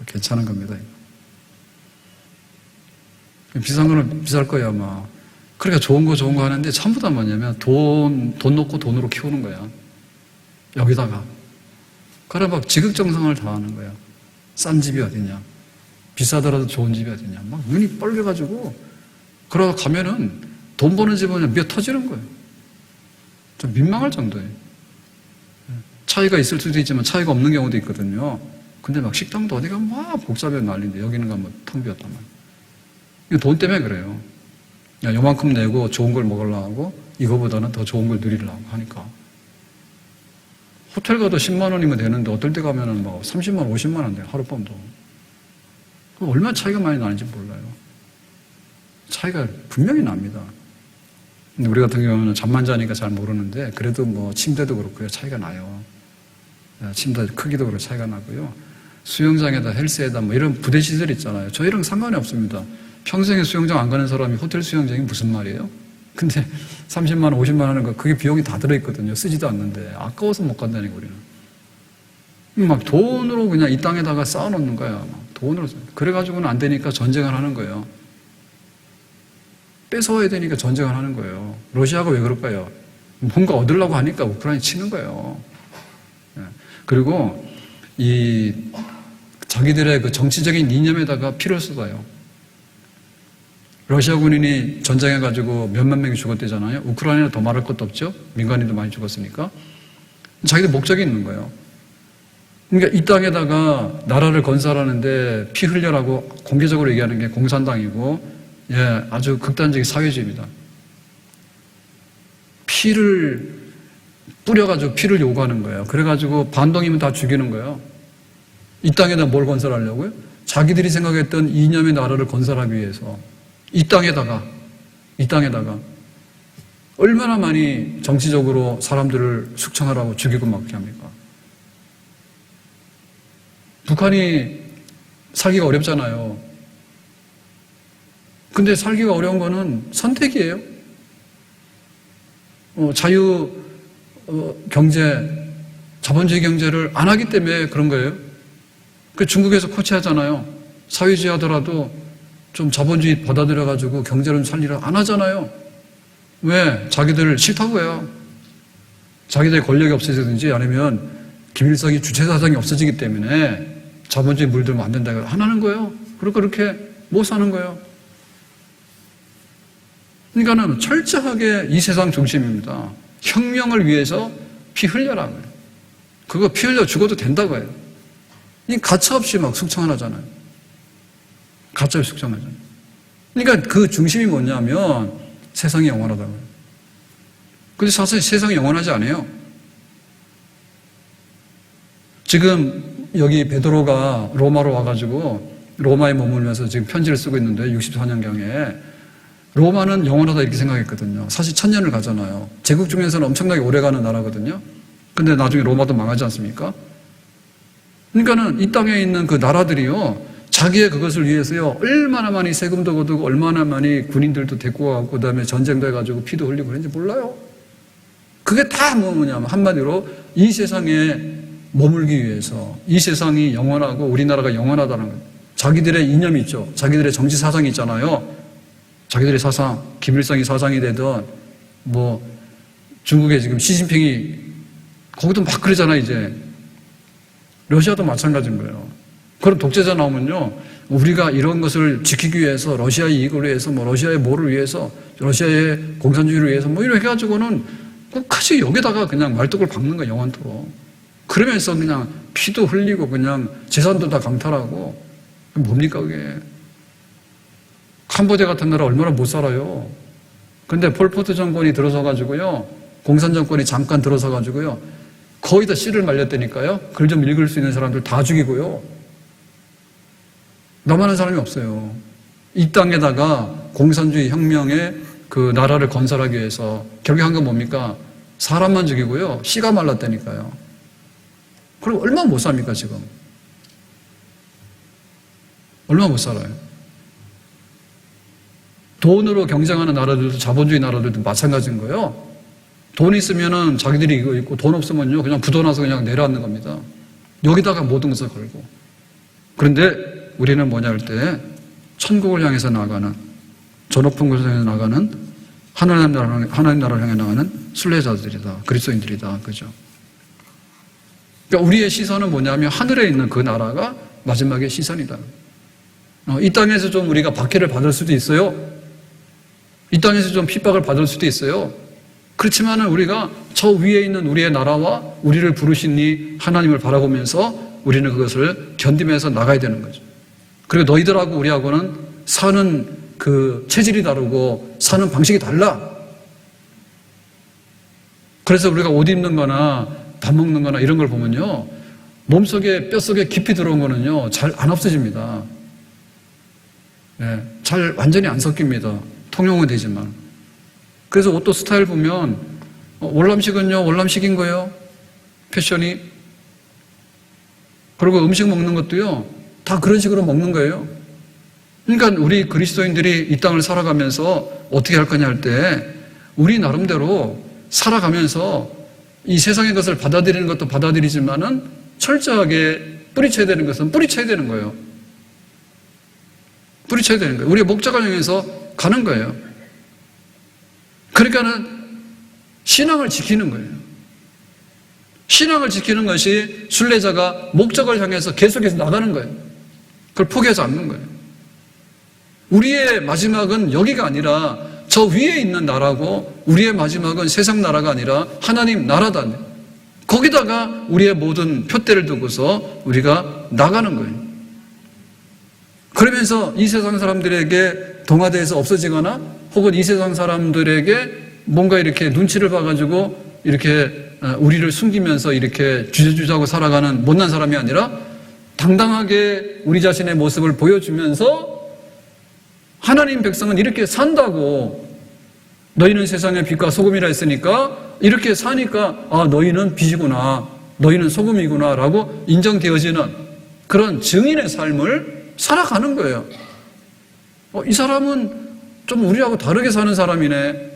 괜찮은 겁니다, 이거. 비싼 거는 비쌀 거예요, 아마. 그러니까 좋은 거 하는데 전부 다 뭐냐면 돈 놓고 돈으로 키우는 거야. 여기다가. 그래 막 지극정성을 다하는 거야. 싼 집이 어디냐. 비싸더라도 좋은 집이 어디냐. 막 눈이 뻘개가지고 그러다 가면은 돈 버는 집은 몇 터지는 거예요. 좀 민망할 정도예요. 차이가 있을 수도 있지만 차이가 없는 경우도 있거든요. 근데 막 식당도 어디 가면 막 복잡해 난리인데 여기는 가면 텅 비었단 말이에요. 이거 돈 때문에 그래요. 요만큼 내고 좋은 걸 먹으려고 하고 이거보다는 더 좋은 걸 누리려고 하니까. 호텔 가도 10만 원이면 되는데 어떨 때 가면은 막 30만 원, 50만 원 돼요. 하룻밤도. 그럼 얼마나 차이가 많이 나는지 몰라요. 차이가 분명히 납니다. 근데 우리 같은 경우는 잠만 자니까 잘 모르는데 그래도 뭐 침대도 그렇고요. 차이가 나요. 침대 크기도 그렇고 차이가 나고요. 수영장에다 헬스에다 뭐 이런 부대시설 있잖아요. 저희랑 상관이 없습니다. 평생에 수영장 안 가는 사람이 호텔 수영장이 무슨 말이에요? 근데 30만 원, 50만 원 하는 거 그게 비용이 다 들어있거든요. 쓰지도 않는데 아까워서 못 간다니까 우리는. 막 돈으로 그냥 이 땅에다가 쌓아놓는 거야. 막 돈으로. 그래가지고는 안 되니까 전쟁을 하는 거예요. 뺏어와야 되니까 전쟁을 하는 거예요. 러시아가 왜 그럴까요? 뭔가 얻으려고 하니까 우크라이나 치는 거예요. 그리고 이 자기들의 그 정치적인 이념에다가 피를 쏟아요. 러시아 군인이 전쟁해가지고 몇만 명이 죽었대잖아요. 우크라이나는 더 말할 것도 없죠. 민간인도 많이 죽었으니까. 자기들 목적이 있는 거예요. 그러니까 이 땅에다가 나라를 건설하는데 피 흘려라고 공개적으로 얘기하는 게 공산당이고, 예, 아주 극단적인 사회주의입니다. 피를 뿌려가지고 피를 요구하는 거예요. 그래가지고 반동이면 다 죽이는 거예요. 이 땅에다 뭘 건설하려고요? 자기들이 생각했던 이념의 나라를 건설하기 위해서 이 땅에다가 얼마나 많이 정치적으로 사람들을 숙청하라고 죽이고 막게 합니까? 북한이 살기가 어렵잖아요. 근데 살기가 어려운 거는 선택이에요. 자유 경제, 자본주의 경제를 안 하기 때문에 그런 거예요. 그 중국에서 코치하잖아요. 사회주의 하더라도 좀 자본주의 받아들여가지고 경제를 살리려 안 하잖아요. 왜? 자기들 싫다고 해요. 자기들의 권력이 없어지든지 아니면 김일성이 주체사상이 없어지기 때문에 자본주의 물들면 안 된다고 안 하는 거예요. 그리고 그렇게 못 사는 거예요. 그러니까는 철저하게 이 세상 중심입니다. 혁명을 위해서 피 흘려라. 그거 피 흘려 죽어도 된다고 해요. 가차없이 막 숙청을 하잖아요. 가짜없이 숙청하잖아요. 그러니까 그 중심이 뭐냐면 세상이 영원하다고요. 근데 사실 세상이 영원하지 않아요. 지금 여기 베드로가 로마로 와가지고 로마에 머물면서 지금 편지를 쓰고 있는데 64년경에 로마는 영원하다 이렇게 생각했거든요. 사실 1000년을 가잖아요. 제국 중에서는 엄청나게 오래가는 나라거든요. 근데 나중에 로마도 망하지 않습니까? 그러니까는 이 땅에 있는 그 나라들이요, 자기의 그것을 위해서요, 얼마나 많이 세금도 거두고, 얼마나 많이 군인들도 데리고 가고, 그 다음에 전쟁도 해가지고 피도 흘리고 그런지 몰라요. 그게 다 뭐냐면, 한마디로 이 세상에 머물기 위해서, 이 세상이 영원하고 우리나라가 영원하다는 거예요. 자기들의 이념이 있죠. 자기들의 정치 사상이 있잖아요. 자기들의 사상, 김일성이 사상이 되든, 뭐, 중국의 지금 시진핑이, 거기도 막 그러잖아요, 이제. 러시아도 마찬가지인 거예요. 그런 독재자 나오면요, 우리가 이런 것을 지키기 위해서, 러시아의 이익을 위해서, 뭐, 러시아의 뭐를 위해서, 러시아의 공산주의를 위해서, 뭐, 이렇게 해가지고는 끝까지 여기다가 그냥 말뚝을 박는 거예요, 영원토록. 그러면서 그냥 피도 흘리고, 그냥 재산도 다 강탈하고, 뭡니까, 그게. 캄보디아 같은 나라 얼마나 못 살아요. 근데 폴포트 정권이 들어서가지고요, 공산 정권이 잠깐 들어서가지고요, 거의 다 씨를 말렸다니까요. 글 좀 읽을 수 있는 사람들 다 죽이고요. 나만한 사람이 없어요. 이 땅에다가 공산주의 혁명의 그 나라를 건설하기 위해서 결국 한 건 뭡니까? 사람만 죽이고요. 씨가 말랐다니까요. 그럼 얼마나 못 삽니까, 지금? 얼마나 못 살아요? 돈으로 경쟁하는 나라들도 자본주의 나라들도 마찬가지인 거예요. 돈 있으면은 자기들이 이거 있고 돈 없으면요 그냥 부도나서 그냥 내려앉는 겁니다. 여기다가 모든 것을 걸고. 그런데 우리는 뭐냐 할 때 천국을 향해서 나가는, 저 높은 곳을 향해 나가는 하나님 나라를 향해 나가는 순례자들이다. 그리스도인들이다. 그죠? 그러니까 우리의 시선은 뭐냐면 하늘에 있는 그 나라가 마지막에 시선이다. 이 땅에서 좀 우리가 박해를 받을 수도 있어요. 이 땅에서 좀 핍박을 받을 수도 있어요. 그렇지만은 우리가 저 위에 있는 우리의 나라와 우리를 부르신 이 하나님을 바라보면서 우리는 그것을 견디면서 나가야 되는 거죠. 그리고 너희들하고 우리하고는 사는 그 체질이 다르고 사는 방식이 달라. 그래서 우리가 옷 입는 거나 밥 먹는 거나 이런 걸 보면요, 몸속에 뼛속에 깊이 들어온 거는요 잘 안 없어집니다. 네, 잘 완전히 안 섞입니다. 통용은 되지만. 그래서 옷도 스타일 보면 월남식은요 월남식인 거예요. 패션이. 그리고 음식 먹는 것도요 다 그런 식으로 먹는 거예요. 그러니까 우리 그리스도인들이 이 땅을 살아가면서 어떻게 할 거냐 할 때 우리 나름대로 살아가면서 이 세상의 것을 받아들이는 것도 받아들이지만은 철저하게 뿌리쳐야 되는 것은 뿌리쳐야 되는 거예요. 뿌리쳐야 되는 거예요. 우리의 목적을 향해서 가는 거예요. 그러니까는 신앙을 지키는 거예요. 신앙을 지키는 것이 순례자가 목적을 향해서 계속해서 나가는 거예요. 그걸 포기하지 않는 거예요. 우리의 마지막은 여기가 아니라 저 위에 있는 나라고, 우리의 마지막은 세상 나라가 아니라 하나님 나라다. 거기다가 우리의 모든 표대를 두고서 우리가 나가는 거예요. 그러면서 이 세상 사람들에게 동화돼서 없어지거나 혹은 이 세상 사람들에게 뭔가 이렇게 눈치를 봐가지고 이렇게 우리를 숨기면서 이렇게 주저주저하고 살아가는 못난 사람이 아니라 당당하게 우리 자신의 모습을 보여주면서 하나님 백성은 이렇게 산다고, 너희는 세상의 빛과 소금이라 했으니까 이렇게 사니까 너희는 빛이구나, 너희는 소금이구나 라고 인정되어지는 그런 증인의 삶을 살아가는 거예요. 이 사람은 좀 우리하고 다르게 사는 사람이네.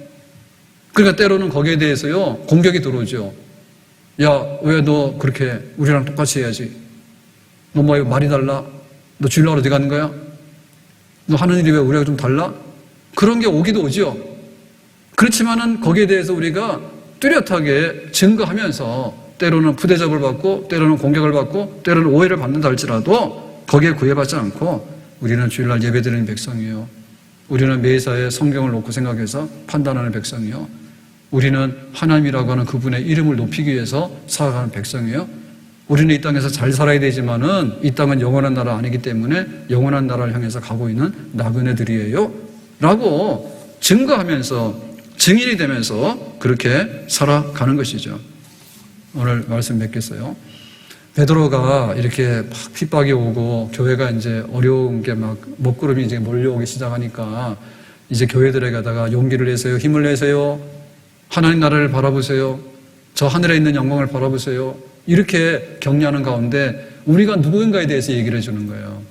그러니까 때로는 거기에 대해서요 공격이 들어오죠. 야, 왜 너 그렇게 우리랑 똑같이 해야지? 너 뭐 말이 달라? 너 주일날 어디 가는 거야? 너 하는 일이 왜 우리하고 좀 달라? 그런 게 오기도 오죠. 그렇지만은 거기에 대해서 우리가 뚜렷하게 증거하면서 때로는 푸대접을 받고 때로는 공격을 받고 때로는 오해를 받는다 할지라도 거기에 구애받지 않고 우리는 주일날 예배드리는 백성이요, 우리는 매사에 성경을 놓고 생각해서 판단하는 백성이요, 우리는 하나님이라고 하는 그분의 이름을 높이기 위해서 살아가는 백성이요, 우리는 이 땅에서 잘 살아야 되지만은 이 땅은 영원한 나라 아니기 때문에 영원한 나라를 향해서 가고 있는 나그네들이에요 라고 증거하면서 증인이 되면서 그렇게 살아가는 것이죠. 오늘 말씀 맺겠어요. 베드로가 이렇게 막 핍박이 오고 교회가 이제 어려운 게 막 먹구름이 이제 몰려오기 시작하니까 이제 교회들에게다가 용기를 내세요, 힘을 내세요, 하나님 나라를 바라보세요, 저 하늘에 있는 영광을 바라보세요, 이렇게 격려하는 가운데 우리가 누구인가에 대해서 얘기를 해주는 거예요.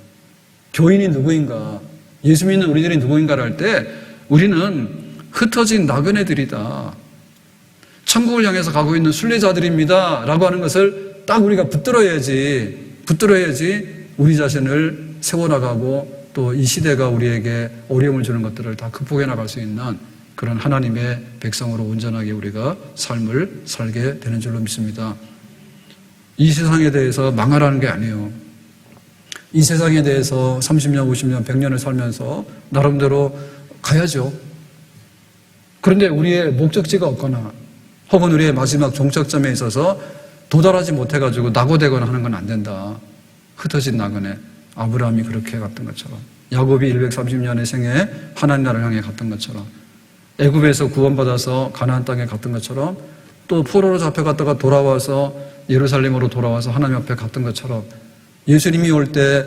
교인이 누구인가, 예수 믿는 우리들이 누구인가를 할 때 우리는 흩어진 나그네들이다, 천국을 향해서 가고 있는 순례자들입니다 라고 하는 것을 딱 우리가 붙들어야지 우리 자신을 세워나가고 또 이 시대가 우리에게 어려움을 주는 것들을 다 극복해 나갈 수 있는 그런 하나님의 백성으로 온전하게 우리가 삶을 살게 되는 줄로 믿습니다. 이 세상에 대해서 망하라는 게 아니에요. 이 세상에 대해서 30년, 50년, 100년을 살면서 나름대로 가야죠. 그런데 우리의 목적지가 없거나 혹은 우리의 마지막 종착점에 있어서 도달하지 못해가지고 낙오되거나 하는 건 안 된다. 흩어진 나그네, 아브라함이 그렇게 갔던 것처럼, 야곱이 130년의 생에 하나님 나라를 향해 갔던 것처럼, 애굽에서 구원받아서 가나안 땅에 갔던 것처럼, 또 포로로 잡혀갔다가 돌아와서 예루살렘으로 돌아와서 하나님 앞에 갔던 것처럼, 예수님이 올 때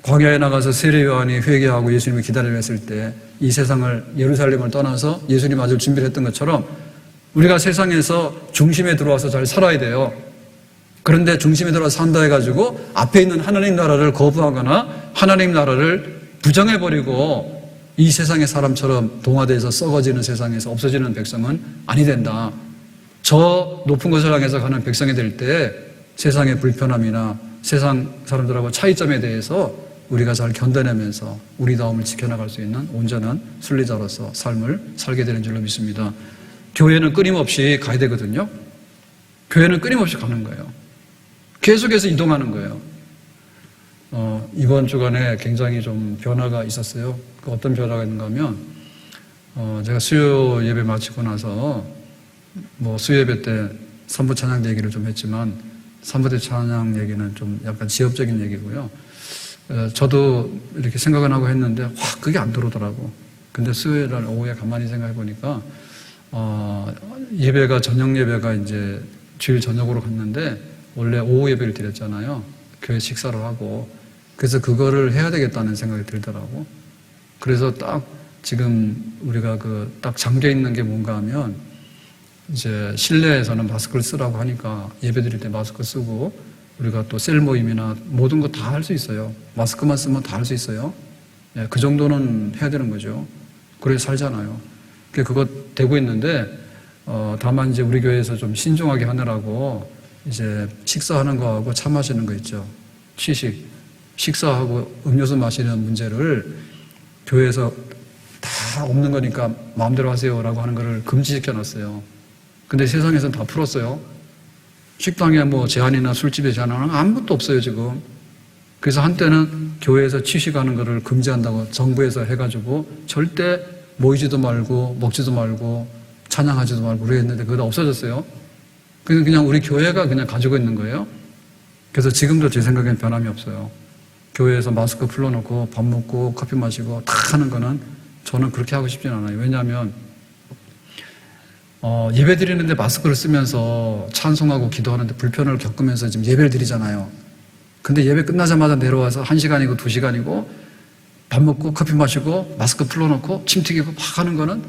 광야에 나가서 세례 요한이 회개하고 예수님을 기다리려 했을 때 이 세상을, 예루살렘을 떠나서 예수님 맞을 준비를 했던 것처럼 우리가 세상에서 중심에 들어와서 잘 살아야 돼요. 그런데 중심에 들어와서 산다 해가지고 앞에 있는 하나님 나라를 거부하거나 하나님 나라를 부정해버리고 이 세상의 사람처럼 동화돼서 썩어지는 세상에서 없어지는 백성은 아니 된다. 저 높은 곳을 향해서 가는 백성이 될 때 세상의 불편함이나 세상 사람들하고 차이점에 대해서 우리가 잘 견뎌내면서 우리다움을 지켜나갈 수 있는 온전한 순례자로서 삶을 살게 되는 줄로 믿습니다. 교회는 끊임없이 가야 되거든요. 교회는 끊임없이 가는 거예요. 계속해서 이동하는 거예요. 이번 주간에 굉장히 좀 변화가 있었어요. 어떤 변화가 있는가 하면, 제가 수요 예배 마치고 나서, 수요 예배 때 산부 찬양 얘기를 좀 했지만, 산부 때 찬양 얘기는 좀 약간 지엽적인 얘기고요. 저도 이렇게 생각은 하고 했는데, 그게 안 들어오더라고. 근데 수요일 날 오후에 가만히 생각해 보니까, 예배가, 저녁 예배가 이제 주일 저녁으로 갔는데, 원래 오후 예배를 드렸잖아요. 교회 식사를 하고. 그래서 그거를 해야 되겠다는 생각이 들더라고. 그래서 딱 지금 우리가 딱 잠겨 있는 게 뭔가 하면, 이제 실내에서는 마스크를 쓰라고 하니까 예배 드릴 때 마스크 쓰고, 우리가 또 셀 모임이나 모든 거 다 할 수 있어요. 마스크만 쓰면 다 할 수 있어요. 그 정도는 해야 되는 거죠. 그래 살잖아요. 그거 되고 있는데, 다만 이제 우리 교회에서 좀 신중하게 하느라고 이제 식사하는 거하고 차 마시는 거 있죠. 식사하고 음료수 마시는 문제를 교회에서 다 다 없는 거니까 마음대로 하세요라고 하는 거를 금지시켜 놨어요. 근데 세상에서는 다 풀었어요. 식당에 뭐 제한이나 술집에 제한하는 아무것도 없어요, 지금. 그래서 한때는 교회에서 취식하는 거를 금지한다고 정부에서 해가지고 절대 모이지도 말고 먹지도 말고 찬양하지도 말고 그랬는데 그거 다 없어졌어요. 그냥 우리 교회가 그냥 가지고 있는 거예요. 그래서 지금도 제 생각엔 변함이 없어요. 교회에서 마스크 풀어놓고 밥 먹고 커피 마시고 다 하는 거는 저는 그렇게 하고 싶진 않아요. 왜냐하면 예배 드리는데 마스크를 쓰면서 찬송하고 기도하는데 불편을 겪으면서 지금 예배를 드리잖아요. 근데 예배 끝나자마자 내려와서 1시간이고 2시간이고 밥 먹고 커피 마시고 마스크 풀어놓고 침 튀기고 막 하는 거는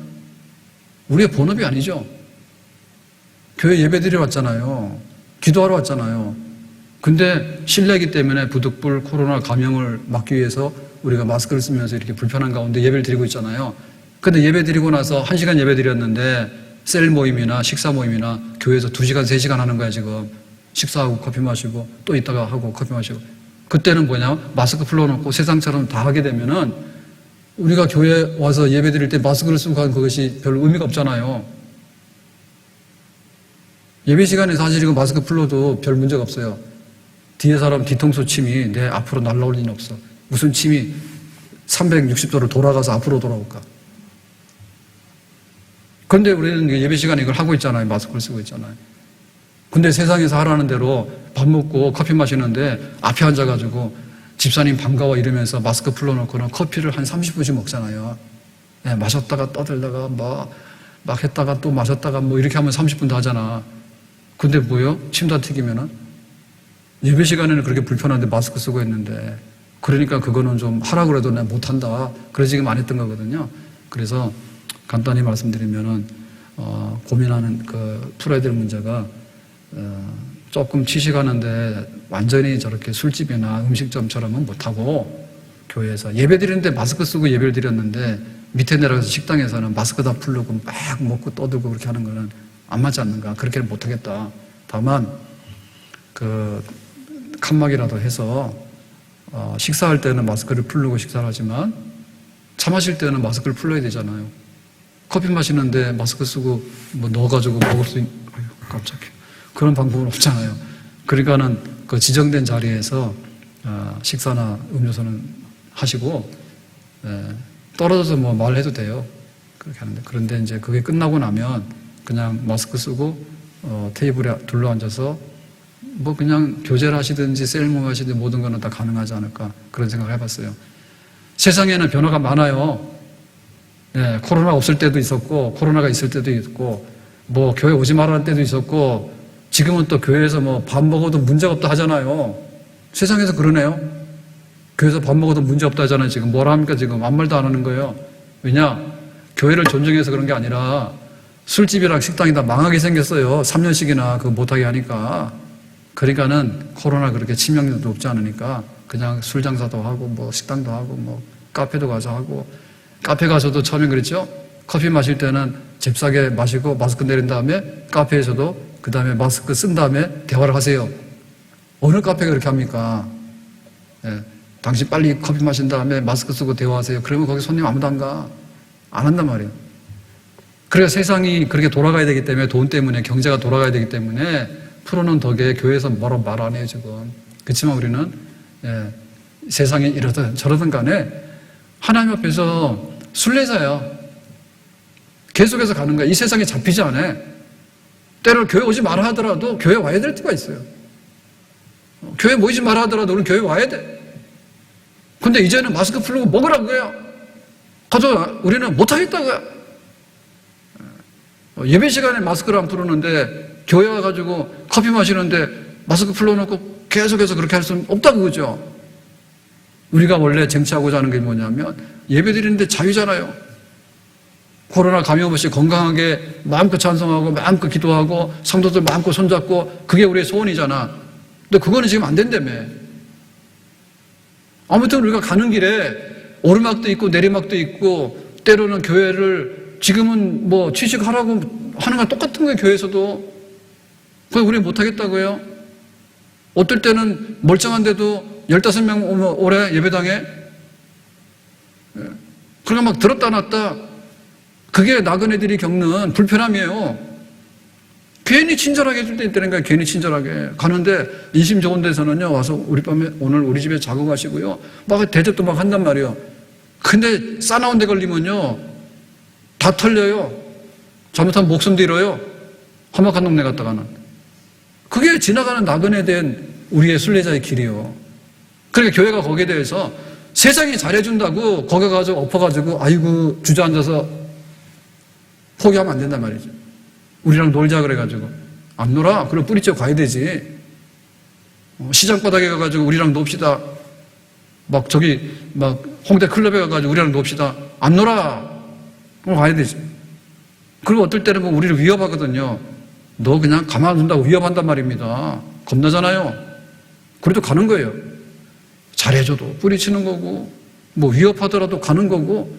우리의 본업이 아니죠. 교회 예배 드리러 왔잖아요. 기도하러 왔잖아요. 근데 실내이기 때문에 부득불 코로나 감염을 막기 위해서 우리가 마스크를 쓰면서 이렇게 불편한 가운데 예배를 드리고 있잖아요. 근데 예배 드리고 나서 1시간 예배 드렸는데 셀 모임이나 식사 모임이나 교회에서 2시간, 3시간 하는 거야, 지금. 식사하고 커피 마시고 또 이따가 하고 커피 마시고. 그때는 뭐냐? 마스크 풀어놓고 세상처럼 다 하게 되면은 우리가 교회 와서 예배 드릴 때 마스크를 쓰고 하는 그것이 별 의미가 없잖아요. 예배 시간에 사실 이거 마스크 풀어도 별 문제가 없어요. 뒤에 사람 뒤통수 침이 내 앞으로 날라올 리는 없어. 무슨 침이 360도로 돌아가서 앞으로 돌아올까? 그런데 우리는 예배 시간에 이걸 하고 있잖아요. 마스크를 쓰고 있잖아요. 근데 세상에서 하라는 대로 밥 먹고 커피 마시는데 앞에 앉아가지고 집사님 반가워 이러면서 마스크 풀어놓고는 커피를 한 30분씩 먹잖아요. 네, 마셨다가 떠들다가 막 했다가 또 마셨다가 뭐 이렇게 하면 30분도 하잖아. 근데 뭐요? 침 다 튀기면은 예배 시간에는 그렇게 불편한데 마스크 쓰고 있는데 그러니까 그거는 좀 하라고 그래도 내가 못한다. 그래서 지금 안 했던 거거든요. 그래서 간단히 말씀드리면은 고민하는 풀어야 될 문제가 조금 취식하는데 완전히 저렇게 술집이나 음식점처럼은 못하고 교회에서 예배 드리는데 마스크 쓰고 예배를 드렸는데 밑에 내려가서 식당에서는 마스크 다 풀고 막 먹고 떠들고 그렇게 하는 거는 안 맞지 않는가. 그렇게는 못하겠다. 다만 칸막이라도 해서 식사할 때는 마스크를 풀고 식사를 하지만 차 마실 때는 마스크를 풀어야 되잖아요. 커피 마시는데 마스크 쓰고 뭐 넣어가지고 먹을 수 있는, 깜짝이야. 그런 방법은 없잖아요. 그러니까는 그 지정된 자리에서 식사나 음료수는 하시고 떨어져서 뭐 말해도 돼요. 그렇게 하는데 그런데 이제 그게 끝나고 나면 그냥 마스크 쓰고 테이블에 둘러앉아서 뭐 그냥 교제를 하시든지 셀모 하시든지 모든 거는 다 가능하지 않을까 그런 생각을 해봤어요. 세상에는 변화가 많아요. 네, 코로나 없을 때도 있었고 코로나가 있을 때도 있고 뭐 교회 오지 말라는 때도 있었고 지금은 또 교회에서 뭐 밥 먹어도 문제가 없다 하잖아요. 세상에서 그러네요. 교회에서 밥 먹어도 문제 없다 하잖아요. 지금 뭐라 합니까? 지금 아무 말도 안 하는 거예요. 왜냐? 교회를 존중해서 그런 게 아니라 술집이랑 식당이 다 망하게 생겼어요. 3년씩이나 그거 못하게 하니까. 그러니까는 코로나 그렇게 치명률도 높지 않으니까 그냥 술 장사도 하고 뭐 식당도 하고 뭐 카페도 가서 하고 카페 가서도 처음에 그랬죠. 커피 마실 때는 잽싸게 마시고 마스크 내린 다음에 카페에서도 그 다음에 마스크 쓴 다음에 대화를 하세요. 어느 카페가 그렇게 합니까? 네. 당신 빨리 커피 마신 다음에 마스크 쓰고 대화하세요. 그러면 거기 손님 아무도 안 가. 안 한단 말이에요. 그래서 세상이 그렇게 돌아가야 되기 때문에 돈 때문에 경제가 돌아가야 되기 때문에 풀어놓은 덕에 교회에서 뭐라고 말 안 해요 지금. 그렇지만 우리는 세상에 이러든 저러든 간에 하나님 앞에서 순례자야. 계속해서 가는 거야. 이 세상에 잡히지 않아. 때로 교회 오지 마라 하더라도 교회 와야 될 때가 있어요. 교회 모이지 마라 하더라도 우리는 교회 와야 돼. 근데 이제는 마스크 풀고 먹으라고요. 가서 우리는 못하겠다고요. 예배 시간에 마스크를 안 풀었는데 교회 와가지고 커피 마시는데 마스크 풀어놓고 계속해서 그렇게 할 수는 없다고 그러죠. 우리가 원래 쟁취하고자 하는 게 뭐냐면 예배 드리는데 자유잖아요. 코로나 감염 없이 건강하게 마음껏 찬송하고 마음껏 기도하고 성도들 마음껏 손잡고 그게 우리의 소원이잖아. 근데 그거는 지금 안 된다며. 아무튼 우리가 가는 길에 오르막도 있고 내리막도 있고 때로는 교회를 지금은 뭐 취직하라고 하는 건 똑같은 거예요. 교회에서도. 그걸 우리 못하겠다고요. 어떨 때는 멀쩡한데도 15명 오면 오래 예배당에 그러니까 막 들었다 놨다 그게 나그네들이 겪는 불편함이에요. 괜히 친절하게 해줄 때 있다는 거예요. 괜히 친절하게. 가는데 인심 좋은 데서는요, 와서 우리 밤에 오늘 우리 집에 자고 가시고요. 막 대접도 막 한단 말이에요. 근데 싸나운 데 걸리면요, 다 털려요. 잘못하면 목숨도 잃어요. 험악한 동네 갔다가는. 그게 지나가는 나그네 된 우리의 순례자의 길이요. 그러니까 교회가 거기에 대해서 세상이 잘해준다고 거기 가서 엎어가지고 아이고 주저앉아서 포기하면 안 된단 말이죠. 우리랑 놀자 그래가지고 안 놀아. 그럼 뿌리쳐 가야 되지. 시장 바닥에 가가지고 우리랑 놉시다. 막 저기 막 홍대 클럽에 가가지고 우리랑 놉시다. 안 놀아. 그럼 가야 되지. 그리고 어떨 때는 뭐 우리를 위협하거든요. 너 그냥 가만 둔다고 위협한단 말입니다. 겁나잖아요. 그래도 가는 거예요. 잘해줘도 뿌리치는 거고 뭐 위협하더라도 가는 거고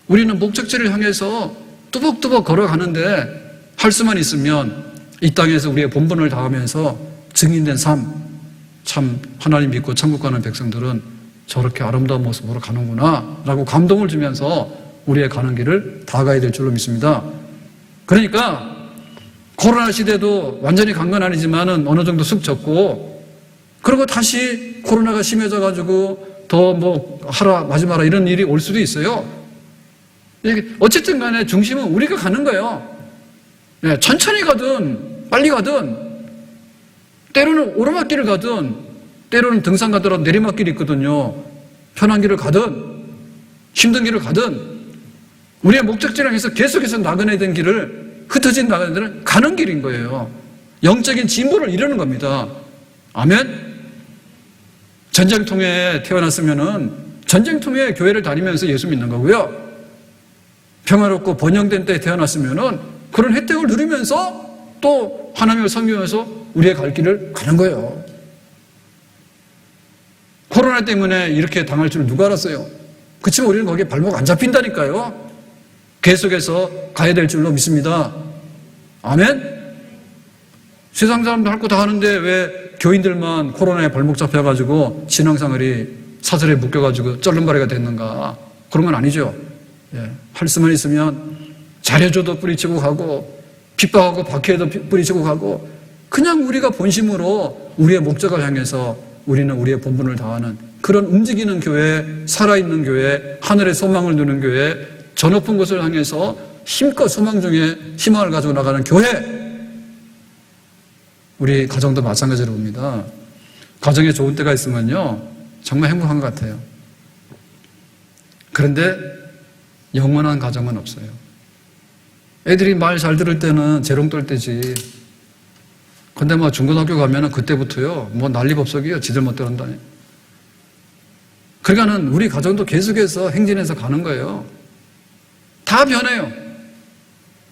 우리는 목적지를 향해서 뚜벅뚜벅 걸어가는데 할 수만 있으면 이 땅에서 우리의 본분을 다하면서 증인된 삶, 참 하나님 믿고 천국 가는 백성들은 저렇게 아름다운 모습으로 가는구나 라고 감동을 주면서 우리의 가는 길을 다 가야 될 줄로 믿습니다. 그러니까 코로나 시대도 완전히 간 건 아니지만은 어느 정도 쑥 졌고 그리고 다시 코로나가 심해져가지고 더 뭐 하라 마지 마라 이런 일이 올 수도 있어요. 어쨌든 간에 중심은 우리가 가는 거예요. 네, 천천히 가든 빨리 가든 때로는 오르막길을 가든 때로는 등산 가더라도 내리막길이 있거든요. 편한 길을 가든 힘든 길을 가든 우리의 목적지를 향해서 계속해서 나그네 된 길을 흩어진 나그네들은 가는 길인 거예요. 영적인 진보를 이루는 겁니다. 아멘? 전쟁통에 태어났으면은 전쟁통에 교회를 다니면서 예수 믿는 거고요. 평화롭고 번영된 때에 태어났으면은 그런 혜택을 누리면서 또 하나님을 섬기면서 우리의 갈 길을 가는 거예요. 코로나 때문에 이렇게 당할 줄 누가 알았어요? 그치만 우리는 거기에 발목 안 잡힌다니까요. 계속해서 가야 될 줄로 믿습니다. 아멘? 세상 사람도 할 거 다 하는데 왜 교인들만 코로나에 발목 잡혀가지고 신앙생활이 사슬에 묶여가지고 쩔름바리가 됐는가? 그런 건 아니죠. 예, 할 수만 있으면 잘해줘도 뿌리치고 가고 핍박하고 박해도 뿌리치고 가고 그냥 우리가 본심으로 우리의 목적을 향해서 우리는 우리의 본분을 다하는 그런 움직이는 교회, 살아있는 교회, 하늘의 소망을 두는 교회, 저 높은 곳을 향해서 힘껏 소망 중에 희망을 가지고 나가는 교회. 우리 가정도 마찬가지로 봅니다. 가정에 좋은 때가 있으면요 정말 행복한 것 같아요. 그런데 영원한 가정은 없어요. 애들이 말 잘 들을 때는 재롱떨 때지. 근데 뭐 중고등학교 가면은 그때부터요 뭐 난리법석이에요. 지들 멋대로 한다니. 그러니까는 우리 가정도 계속해서 행진해서 가는 거예요. 다 변해요.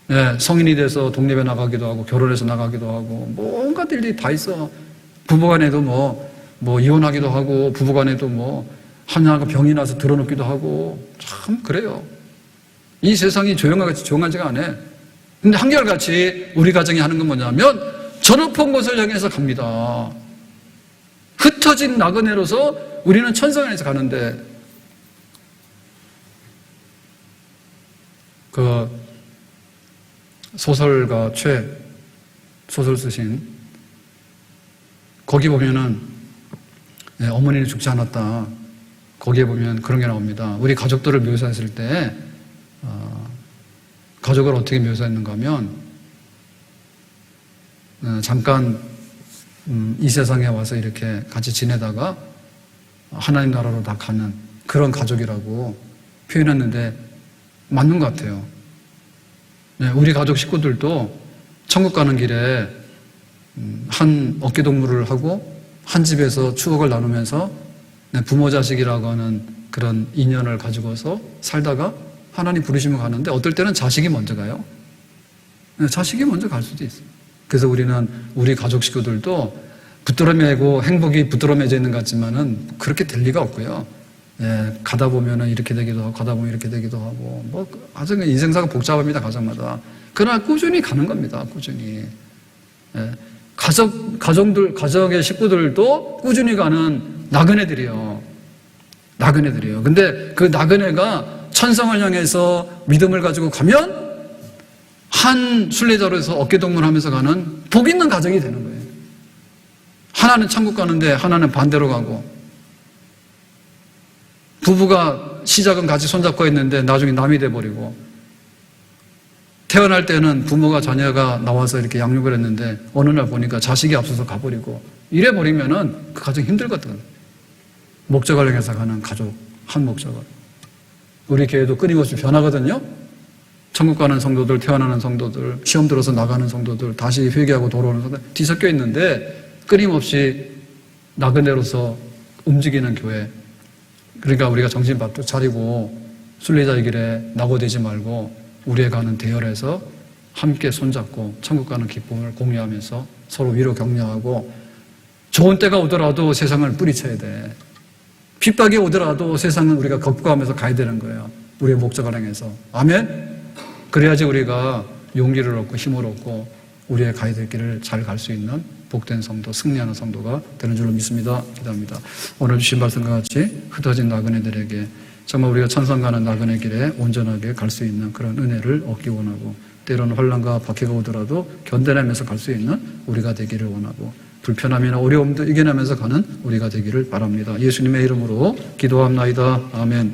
네, 성인이 돼서 독립에 나가기도 하고 결혼해서 나가기도 하고 뭐 온갖 일들이 다 있어. 부부간에도 뭐 이혼하기도 하고 부부간에도 뭐 하나가 병이 나서 드러눕기도 하고 참 그래요. 이 세상이 조용하지가 않아. 근데 한결같이 우리 가정이 하는 건 뭐냐면 저 높은 곳을 향해서 갑니다. 흩어진 나그네로서 우리는 천성을 향해서 가는데 그 소설가 소설 쓰신 거기 보면은 어머니는 죽지 않았다. 거기에 보면 그런 게 나옵니다. 우리 가족들을 묘사했을 때 가족을 어떻게 묘사했는가 하면 잠깐 이 세상에 와서 이렇게 같이 지내다가 하나님 나라로 다 가는 그런 가족이라고 표현했는데 맞는 것 같아요. 우리 가족 식구들도 천국 가는 길에 한 어깨동무를 하고 한 집에서 추억을 나누면서 부모 자식이라고 하는 그런 인연을 가지고서 살다가 하나님 부르시면 가는데 어떨 때는 자식이 먼저 가요. 자식이 먼저 갈 수도 있어요. 그래서 우리는 우리 가족 식구들도 붙들어 매고 행복이 붙들어 매져 있는 것 같지만은 그렇게 될 리가 없고요. 가다 보면은 이렇게 되기도 하고 가다 보면 이렇게 되기도 하고 뭐 아주 인생사가 복잡합니다. 가정마다. 그러나 꾸준히 가는 겁니다. 꾸준히. 가정의 식구들도 꾸준히 가는 나그네들이요. 근데 그 나그네가 천성을 향해서 믿음을 가지고 가면 한 순례자로서 어깨동무하면서 가는 복 있는 가정이 되는 거예요. 하나는 천국 가는데 하나는 반대로 가고, 부부가 시작은 같이 손잡고 있는데 나중에 남이 돼버리고, 태어날 때는 부모가 자녀가 나와서 이렇게 양육을 했는데 어느 날 보니까 자식이 앞서서 가버리고, 이래버리면은 그 가정 힘들거든. 목적을 향해서 가는 가족, 한 목적을. 우리 교회도 끊임없이 변하거든요. 천국 가는 성도들, 태어나는 성도들, 시험 들어서 나가는 성도들, 다시 회개하고 돌아오는 성도들 뒤섞여 있는데 끊임없이 나그네로서 움직이는 교회. 그러니까 우리가 정신 바짝 차리고 순례자의 길에 낙오되지 말고 우리의 가는 대열에서 함께 손잡고 천국 가는 기쁨을 공유하면서 서로 위로 격려하고, 좋은 때가 오더라도 세상을 뿌리쳐야 돼. 핍박이 오더라도 세상은 우리가 극복하면서 가야 되는 거예요. 우리의 목적을 향해서. 아멘? 그래야지 우리가 용기를 얻고 힘을 얻고 우리의 가야 될 길을 잘 갈 수 있는 복된 성도, 승리하는 성도가 되는 줄로 믿습니다. 기도합니다. 오늘 주신 말씀과 같이 흩어진 나그네들에게 정말 우리가 천성 가는 나그네 길에 온전하게 갈 수 있는 그런 은혜를 얻기 원하고, 때로는 환난과 박해가 오더라도 견뎌내면서 갈 수 있는 우리가 되기를 원하고, 불편함이나 어려움도 이겨내면서 가는 우리가 되기를 바랍니다. 예수님의 이름으로 기도합나이다. 아멘.